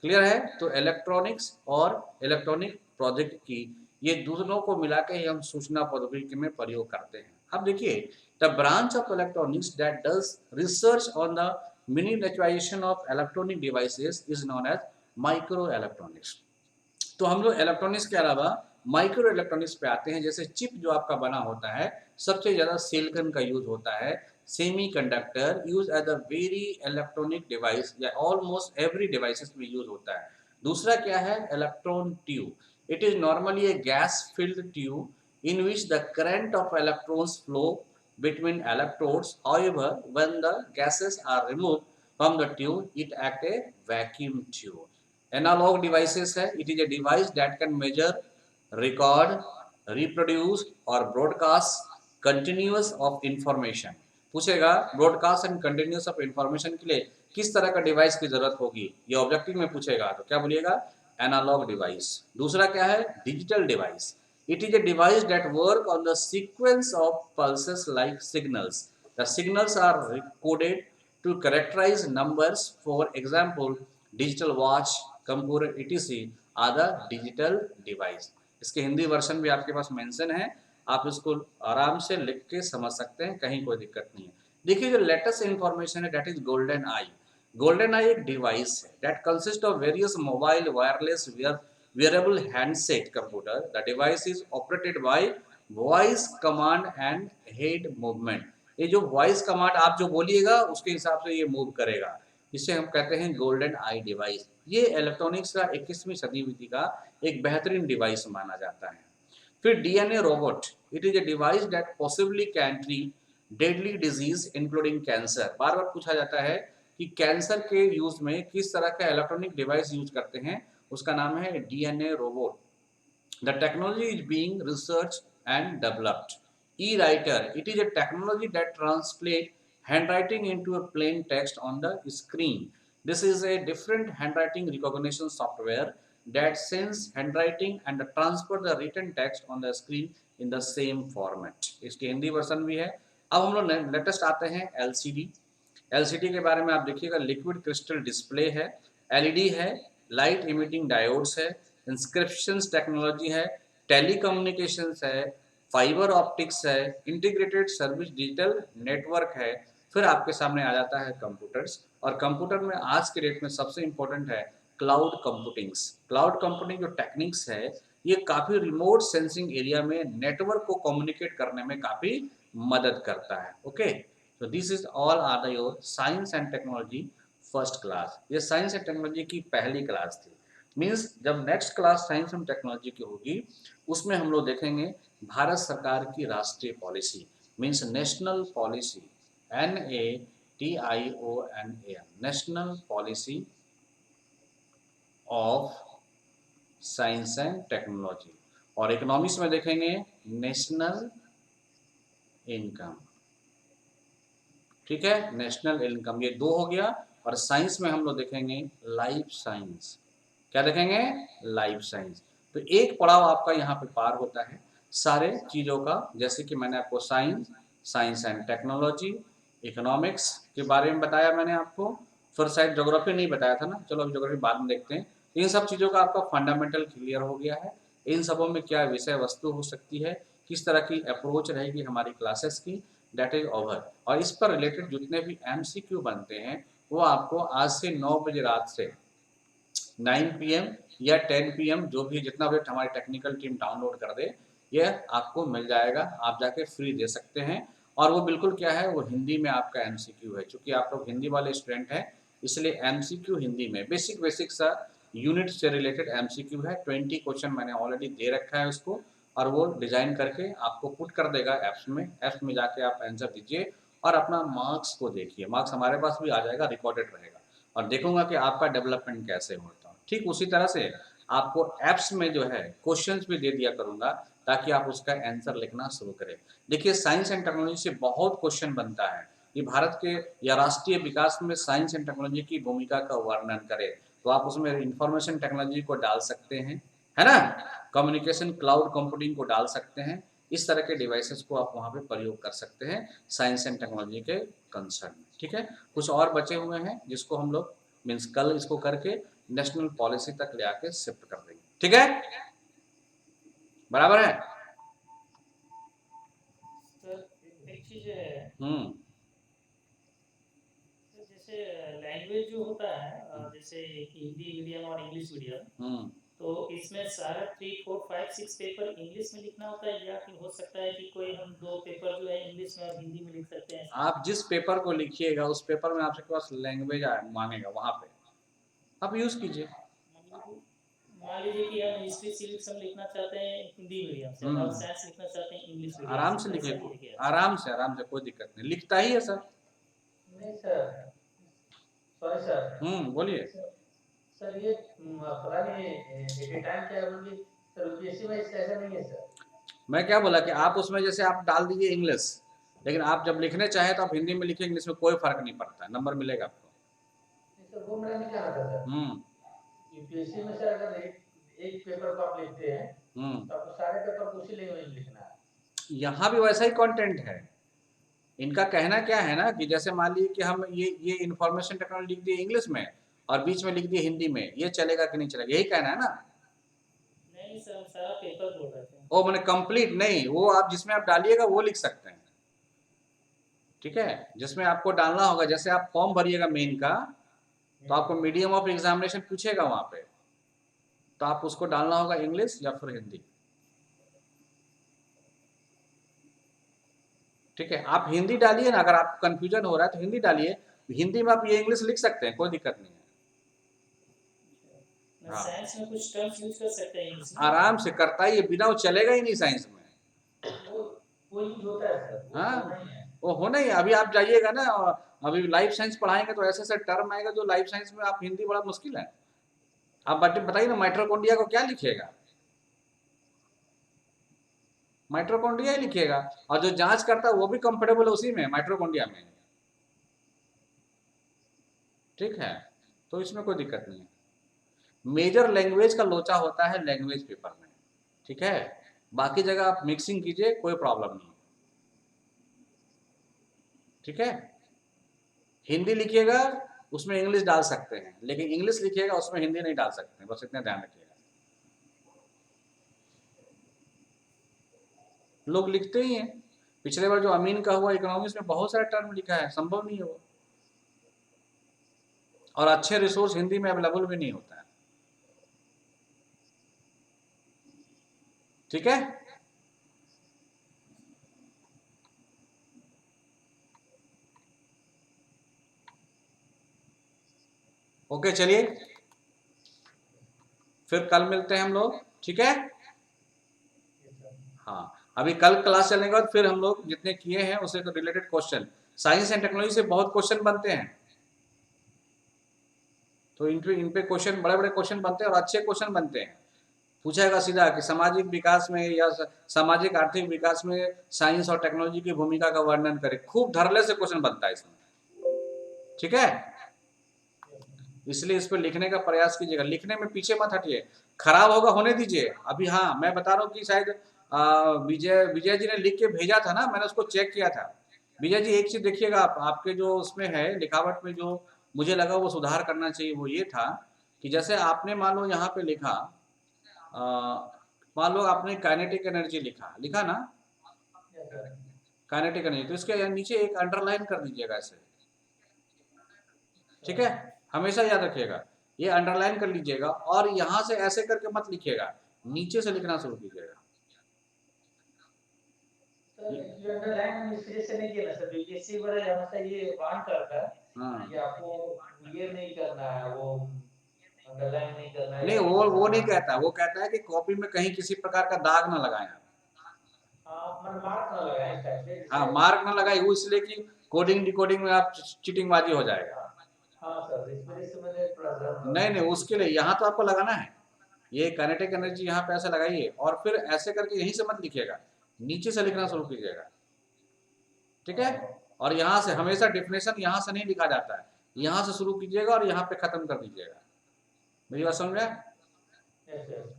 Clear है? तो electronics और electronic प्रौद्योगिकी ये दोनों को मिला के हम सूचना प्रौद्योगिकी में प्रयोग करते हैं। अब देखिए, the branch of electronics that does research on the miniaturisation of electronic devices is known as microelectronics. तो हम लोग इलेक्ट्रॉनिक्स के अलावा माइक्रो इलेक्ट्रॉनिक्स पे आते हैं। जैसे चिप जो आपका बना होता है, सबसे ज़्यादा सिलिकॉन का यूज होता है। Semiconductor use as a very electronic device या ऑलमोस्ट एवरी डिवाइसेस में यूज होता है। दूसरा क्या है? Electron tube. It is normally a gas filled tube in which the current of electrons flow between electrodes. However, when the gases are removed, from the tube, it act a vacuum tube. Analog devices है, it is a device that can measure, record, reproduce और broadcast continuous of information. पूछेगा broadcast and continuous of information के लिए किस तरह का device की जरूरत होगी, ये ऑब्जेक्टिव में पूछेगा तो क्या बोलिएगा, एनालॉग डिवाइस. दूसरा क्या है, digital device. It is a device that work on the sequence of pulses like signals. The signals are coded to characterize numbers. For example, digital watch, computer etc are the digital device. इसके Hindi version भी आपके पास mention है, आप इसको आराम से लिख के समझ सकते हैं, कहीं कोई दिक्कत नहीं है. देखिए जो लेटेस्ट इंफॉर्मेशन है that is golden eye. Golden eye एक डिवाइस है that consist of various mobile wireless wearable handset computer. The device is operated by voice command and head movement. ये जो वॉइस कमांड आप जो बोलिएगा उसके हिसाब से ये मूव करेगा, इसे हम कहते हैं गोल्डन आई डिवाइस. ये इलेक्ट्रॉनिक्स का 21वीं सदी का एक बेहतरीन डिवाइस माना जाता है. फिर DNA robot. It is a device that possibly can treat deadly disease including cancer. बार बार पूछा जाता है कि कैंसर के यूज में किस तरह का इलेक्ट्रॉनिक डिवाइस यूज करते हैं, उसका नाम है DNA robot. The technology is being research and developed. E-writer. It is a technology that translates handwriting into a plain text on the screen. This is a different handwriting recognition software that sends handwriting and transfer the written text on the screen in the same format. इसकी Hindi version भी है. अब हम लोग latest आते हैं LCD. LCD के बारे में आप देखिएगा, लिक्विड क्रिस्टल डिस्प्ले है, LED है, लाइट इमिटिंग डायोड्स है, इंस्क्रिप्शंस टेक्नोलॉजी है, टेलीकम्युनिकेशंस है, फाइबर ऑप्टिक्स है, इंटीग्रेटेड सर्विस डिजिटल नेटवर्क है. फिर आपके सामने आ जाता है कंप्यूटर्स, और कंप्यूटर में आज के डेट में सबसे इंपॉर्टेंट है क्लाउड कंप्यूटिंग्स. क्लाउड कंप्यूटिंग जो टेक्निक्स है ये काफ़ी रिमोट सेंसिंग एरिया में नेटवर्क को कम्युनिकेट करने में काफ़ी मदद करता है. ओके, तो this is all are the your science and technology first class. ये साइंस एंड टेक्नोलॉजी की पहली क्लास थी. मीन्स जब next class science and technology की होगी उसमें हम लोग देखेंगे भारत सरकार की राष्ट्रीय policy, means national policy, NATIONAL, national policy of science and technology. और इकोनॉमिक्स में देखेंगे नेशनल इनकम. ठीक है, नेशनल इनकम, ये दो हो गया. और साइंस में हम लोग देखेंगे लाइफ साइंस. क्या देखेंगे, लाइफ साइंस. तो एक पड़ाव आपका यहाँ पे पार होता है सारे चीज़ों का, जैसे कि मैंने आपको science, science and technology, economics के बारे में बताया मैंने आपको. फिर शायद ज्योग्राफी नहीं बताया था ना, चलो अब ज्योग्राफी बाद में देखते हैं. इन सब चीज़ों का आपका फंडामेंटल क्लियर हो गया है. इन सबों में क्या विषय वस्तु हो सकती है, किस तरह की अप्रोच रहेगी हमारी क्लासेस की, दैट इज ओवर. और इस पर रिलेटेड जितने भी MCQ बनते हैं वो आपको आज से 9 बजे रात से 9 PM या 10 PM जो भी जितना बजे हमारी टेक्निकल टीम डाउनलोड कर दे, यह आपको मिल जाएगा. आप जाके फ्री दे सकते हैं. और वो बिल्कुल क्या है, वो हिंदी में आपका MCQ है. चूँकि आप लोग हिंदी वाले स्टूडेंट हैं इसलिए MCQ हिंदी में बेसिक सा यूनिट से रिलेटेड MCQ है. 20 क्वेश्चन मैंने ऑलरेडी दे रखा है उसको, और वो डिज़ाइन करके आपको पुट कर देगा ऐप्स में. ऐप्स में जाके आप आंसर दीजिए और अपना मार्क्स को देखिए. मार्क्स हमारे पास भी आ जाएगा, रिकॉर्डेड रहेगा, और देखूंगा कि आपका डेवलपमेंट कैसे होता है. ठीक उसी तरह से आपको ऐप्स में जो है क्वेश्चंस भी दे दिया करूंगा ताकि आप उसका आंसर लिखना शुरू करें. देखिए साइंस एंड टेक्नोलॉजी से बहुत क्वेश्चन बनता है. ये भारत के या राष्ट्रीय विकास में साइंस एंड टेक्नोलॉजी की भूमिका का वर्णन करें तो आप उसमें इंफॉर्मेशन टेक्नोलॉजी को डाल सकते हैं, है ना, कम्युनिकेशन क्लाउड कंप्यूटिंग को डाल सकते हैं. इस तरह के डिवाइसेस को आप वहाँ पे प्रयोग कर सकते हैं साइंस एंड टेक्नोलॉजी के कंसर्न. ठीक है, कुछ और बचे हुए हैं जिसको हम लोग मीन्स कल इसको करके नेशनल पॉलिसी तक ले आके शिफ्ट कर देंगे. ठीक है, बराबर है. सर एक चीज है, जैसे लैंग्वेज जो होता है, जैसे हिंदी मीडियम और इंग्लिश मीडियम, तो इसमें सारा 3, 4, 5, 6 पेपर इंग्लिश में लिखना होता है, या कि हो सकता है कि कोई हम 2 पेपर जो है इंग्लिश में और हिंदी में लिख सकते हैं? आप जिस पेपर को लिखिएगा उस पेपर में आपके पास लैंग्वेज मांगेगा, वहाँ पे आप यूज कीजिए. मान लीजिए कि हम हिस्ट्री सिविक्स हम लिखना चाहते हैं हिंदी मीडियम से और साइंस लिखना चाहते हैं इंग्लिश मीडियम से, आराम से लिखिए, आराम से कोई दिक्कत नहीं, लिखता ही है सर. नहीं सर, सॉरी सर। बोलिए। सर ये पता नहीं एट टाइम क्या बोलिए सर, यूपीएससी में ऐसा नहीं है सर। मैं क्या बोला कि आप उसमें जैसे आप डाल दीजिए इंग्लिश, लेकिन आप जब लिखने चाहे तो आप हिंदी में लिखिए, इंग्लिश में कोई फर्क नहीं पड़ता, नंबर मिलेगा आपको। नहीं सर, वो मेरा नहीं कहना था सर। यूपीएससी में सर अगर एक पेपर को आप लिखते हैं तो आपको सारे पेपर को उसी लैंग्वेज में लिखना है। यहाँ भी वैसा ही कंटेंट है। इनका कहना क्या है ना कि जैसे मान लीजिए कि हम ये इंफॉर्मेशन टेक्नोलॉजी लिख दिए इंग्लिश में और बीच में लिख दिए हिंदी में, ये चलेगा कि नहीं चलेगा, यही कहना है ना। नहीं सर, सारा पेपर बोल रहे थे। ओ मैंने कंप्लीट नहीं, वो आप जिसमें आप डालिएगा वो लिख सकते हैं, ठीक है। जिसमें आपको डालना होगा, जैसे आप फॉर्म भरिएगा मेन का, तो आपको मीडियम ऑफ एग्जामिनेशन पूछेगा वहां पे, तो आप उसको डालना होगा इंग्लिश या फिर हिंदी, ठीक है। आप हिंदी डालिए ना, अगर आप कंफ्यूजन हो रहा है तो हिंदी डालिए, हिंदी में आप ये इंग्लिश लिख सकते हैं, कोई दिक्कत नहीं है। हाँ। साइंस में कुछ टर्म्स यूज कर सकते हैं इंग्लिश में? आराम से करता ही, बिना वो चलेगा ही नहीं साइंस में। वो यूज होता है सर, वो हाँ, नहीं है। वो होना ही। अभी आप जाइएगा ना, अभी लाइफ साइंस पढ़ाएंगे तो ऐसे ऐसे टर्म आएगा जो लाइफ साइंस में आप हिंदी बड़ा मुश्किल है। आप बताइए ना, माइट्रोकोन्ड्रिया को क्या लिखिएगा, माइट्रोकोन्ड्रिया ही लिखिएगा, और जो जांच करता है वो भी कंफर्टेबल है उसी में, माइट्रोकोन्ड्रिया में, ठीक है। तो इसमें कोई दिक्कत नहीं है। मेजर लैंग्वेज का लोचा होता है लैंग्वेज पेपर में, ठीक है। बाकी जगह आप मिक्सिंग कीजिए, कोई प्रॉब्लम नहीं, ठीक है। हिंदी लिखिएगा उसमें इंग्लिश डाल सकते हैं, लेकिन इंग्लिश लिखिएगा उसमें हिंदी नहीं डाल सकते, बस इतना ध्यान रखिएगा। लोग लिखते ही हैं। पिछले बार जो अमीन का हुआ इकोनॉमिक्स में बहुत सारे टर्म लिखा है, संभव नहीं है वो, और अच्छे रिसोर्स हिंदी में अवेलेबल भी नहीं होता है, ठीक है। ओके चलिए, फिर कल मिलते हैं हम लोग, ठीक है। हाँ, अभी कल क्लास चलने के बाद फिर हम लोग जितने किए हैं उससे related question, science and technology से बहुत क्वेश्चन बनते हैं, तो इन पे क्वेश्चन, बड़े बड़े क्वेश्चन बनते हैं और अच्छे क्वेश्चन बनते हैं। पूछेगा सीधा कि सामाजिक विकास में या सामाजिक आर्थिक विकास में साइंस और टेक्नोलॉजी की भूमिका का वर्णन करें, खूब धरले से क्वेश्चन बनता है इसमें, ठीक है। इसलिए इस पर लिखने का प्रयास कीजिएगा, लिखने में पीछे मत हटिए, खराब होगा होने दीजिए। अभी हाँ, मैं बता रहा हूँ कि शायद विजय जी ने लिख के भेजा था ना, मैंने उसको चेक किया था। विजय जी एक चीज देखिएगा, आपके जो उसमें है लिखावट में, जो मुझे लगा वो सुधार करना चाहिए, वो ये था कि जैसे आपने मान लो यहाँ पे लिखा, मान लो आपने काइनेटिक एनर्जी लिखा लिखा ना, काइनेटिक एनर्जी, तो इसके नीचे एक अंडरलाइन कर दीजिएगा ऐसे, ठीक है। हमेशा याद रखिएगा, ये अंडरलाइन कर लीजिएगा, और यहां से ऐसे करके मत लिखिएगा, नीचे से लिखना शुरू कीजिएगा। सर अंडरलाइन इसलिए से नहीं किया सर, बीपीएससी वाला हमेशा ये वार्न करता है कि आपको ये नहीं करना है, वो अंडरलाइन नहीं करना है। नहीं, वो नहीं कहता, वो कहता है कि कॉपी में कहीं किसी प्रकार का दाग ना लगाएं। मार्क ना लगाएं इस टाइप से। हाँ, मार्क ना लगाए, वो इसलिए कि कोडिंग डिकोडिंग में आप चीटिंगबाजी हो जाएगा। हाँ सर, इस वजह से मैंने थोड़ा नहीं नहीं, उसके लिए यहाँ तो आपको लगाना है, ये काइनेटिक एनर्जी यहाँ पे ऐसे लगाइए, और फिर ऐसे करके यहीं से मत लिखिएगा, नीचे से लिखना शुरू कीजिएगा, ठीक है। और यहाँ से हमेशा डेफिनेशन यहाँ से नहीं लिखा जाता है, यहाँ से शुरू कीजिएगा और यहाँ पे खत्म कर दीजिएगा। मेरी बात समझ में?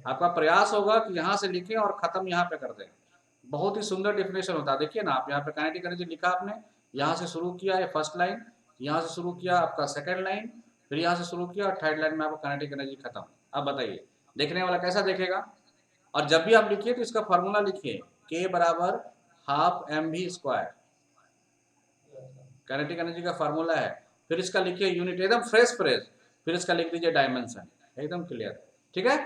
आपका प्रयास होगा कि यहाँ से लिखें और खत्म यहाँ पे कर दें। बहुत ही सुंदर डेफिनेशन होता है, देखिए ना, आप यहाँ पे काइनेटिक एनर्जी लिखा आपने, यहाँ से शुरू किया, ये फर्स्ट लाइन, यहाँ से शुरू किया आपका सेकंड लाइन, फिर यहाँ से शुरू किया और थर्ड लाइन में आपका काइनेटिक एनर्जी खत्म। अब बताइए देखने वाला कैसा देखेगा? और जब भी आप लिखिए तो इसका फॉर्मूला लिखिए, K बराबर हाफ mv², काइनेटिक एनर्जी का फार्मूला है। फिर इसका लिखिए यूनिट, एकदम फ्रेश, फिर इसका लिख दीजिए डायमेंशन, एकदम क्लियर, ठीक है।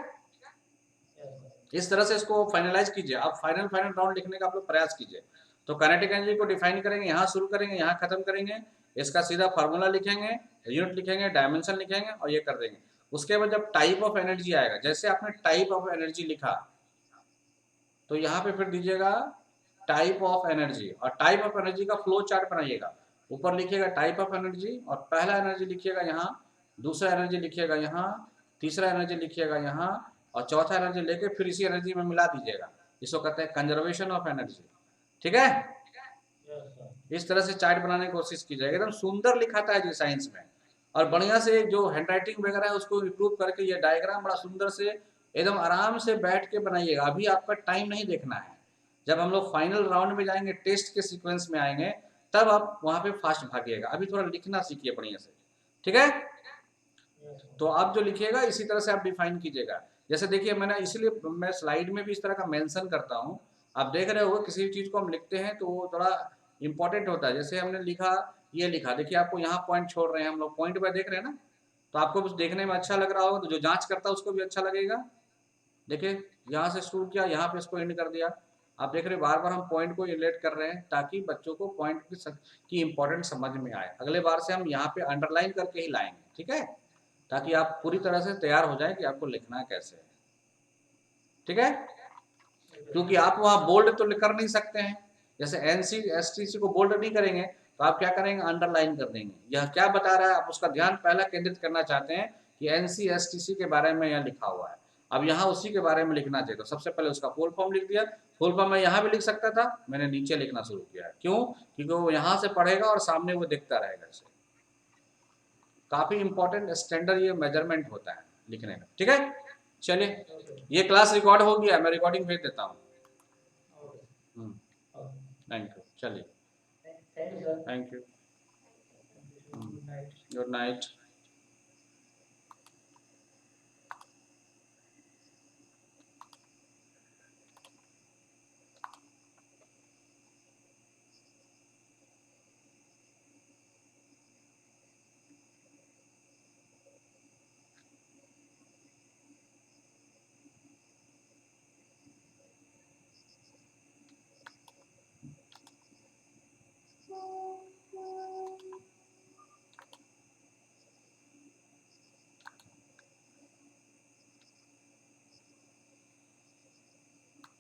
इस तरह से इसको फाइनलाइज कीजिए। आप फाइनल राउंड लिखने का आप लोग प्रयास कीजिए। तो काइनेटिक एनर्जी को डिफाइन करेंगे, यहाँ शुरू करेंगे, यहाँ खत्म करेंगे, इसका सीधा फार्मूला लिखेंगे, यूनिट लिखेंगे, डायमेंशन लिखेंगे और ये कर देंगे। उसके बाद जब टाइप ऑफ एनर्जी आएगा, जैसे आपने टाइप ऑफ एनर्जी लिखा, तो यहाँ पे फिर दीजिएगा टाइप ऑफ एनर्जी, और टाइप ऑफ एनर्जी का फ्लो चार्ट बनाइएगा। ऊपर लिखिएगा टाइप ऑफ एनर्जी और पहला एनर्जी लिखिएगा यहाँ, दूसरा एनर्जी लिखिएगा यहाँ, तीसरा एनर्जी लिखिएगा यहाँ और चौथा एनर्जी लेके फिर इसी एनर्जी में मिला दीजिएगा। इसको कहते हैं कंजर्वेशन ऑफ एनर्जी। ठीक है, इस तरह से चार्ट बनाने की कोशिश की जाएगी। एकदम सुंदर लिखाता है जी साइंस में, और बढ़िया से जो हैंडराइटिंग वगैरह है उसको इम्प्रूव करके ये डायग्राम बड़ा सुंदर से एकदम आराम से बैठ के बनाइएगा। अभी आपका टाइम नहीं देखना है, जब हम लोग फाइनल राउंड में जाएंगे, टेस्ट के सीक्वेंस में आएंगे, तब आप वहाँ पे फास्ट भागिएगा। अभी थोड़ा लिखना सीखिए बढ़िया से, ठीक है। तो आप जो लिखिएगा इसी तरह से आप डिफाइन कीजिएगा। जैसे देखिए मैंने इसलिए मैं स्लाइड में भी इस तरह का मेंशन करता हूँ, आप देख रहे हो किसी चीज़ को हम लिखते हैं तो वो थोड़ा इंपॉर्टेंट होता है। जैसे हमने लिखा, ये लिखा, देखिए आपको यहाँ पॉइंट छोड़ रहे हैं हम लोग, पॉइंट पर देख रहे हैं ना, तो आपको कुछ देखने में अच्छा लग रहा होगा, तो जो जांच करता है उसको भी अच्छा लगेगा। देखिए यहाँ से शुरू किया, यहाँ पे इसको एंड कर दिया। आप देख रहे बार बार हम पॉइंट को रिलेट कर रहे हैं ताकि बच्चों को पॉइंट की इंपॉर्टेंट समझ में आए। अगले बार से हम यहाँ पे अंडरलाइन करके ही लाएंगे, ठीक है, ताकि आप पूरी तरह से तैयार हो जाए कि आपको लिखना है कैसे, ठीक है। क्योंकि आप वहाँ बोल्ड तो कर नहीं सकते हैं, जैसे NC-STC को बोल्ड नहीं करेंगे तो आप क्या करेंगे, अंडरलाइन कर देंगे। यह क्या बता रहा है, आप उसका ध्यान पहला केंद्रित करना चाहते हैं कि NC-STC के बारे में यहाँ लिखा हुआ है, अब यहाँ उसी के बारे में लिखना चाहिए। तो सबसे पहले उसका फुल फॉर्म लिख दिया। फुल फॉर्म मैं यहाँ भी लिख सकता था, मैंने नीचे लिखना शुरू किया। क्यों? क्योंकि वो यहाँ से पढ़ेगा और सामने वो दिखता रहेगा। इसे काफ़ी इंपॉर्टेंट स्टैंडर्ड ये मेजरमेंट होता है लिखने में, ठीक है। चलिए, ये क्लास रिकॉर्ड हो गया, मैं रिकॉर्डिंग भेज देता हूँ। Thank you. चलिए, thank you sir. Thank you, good night.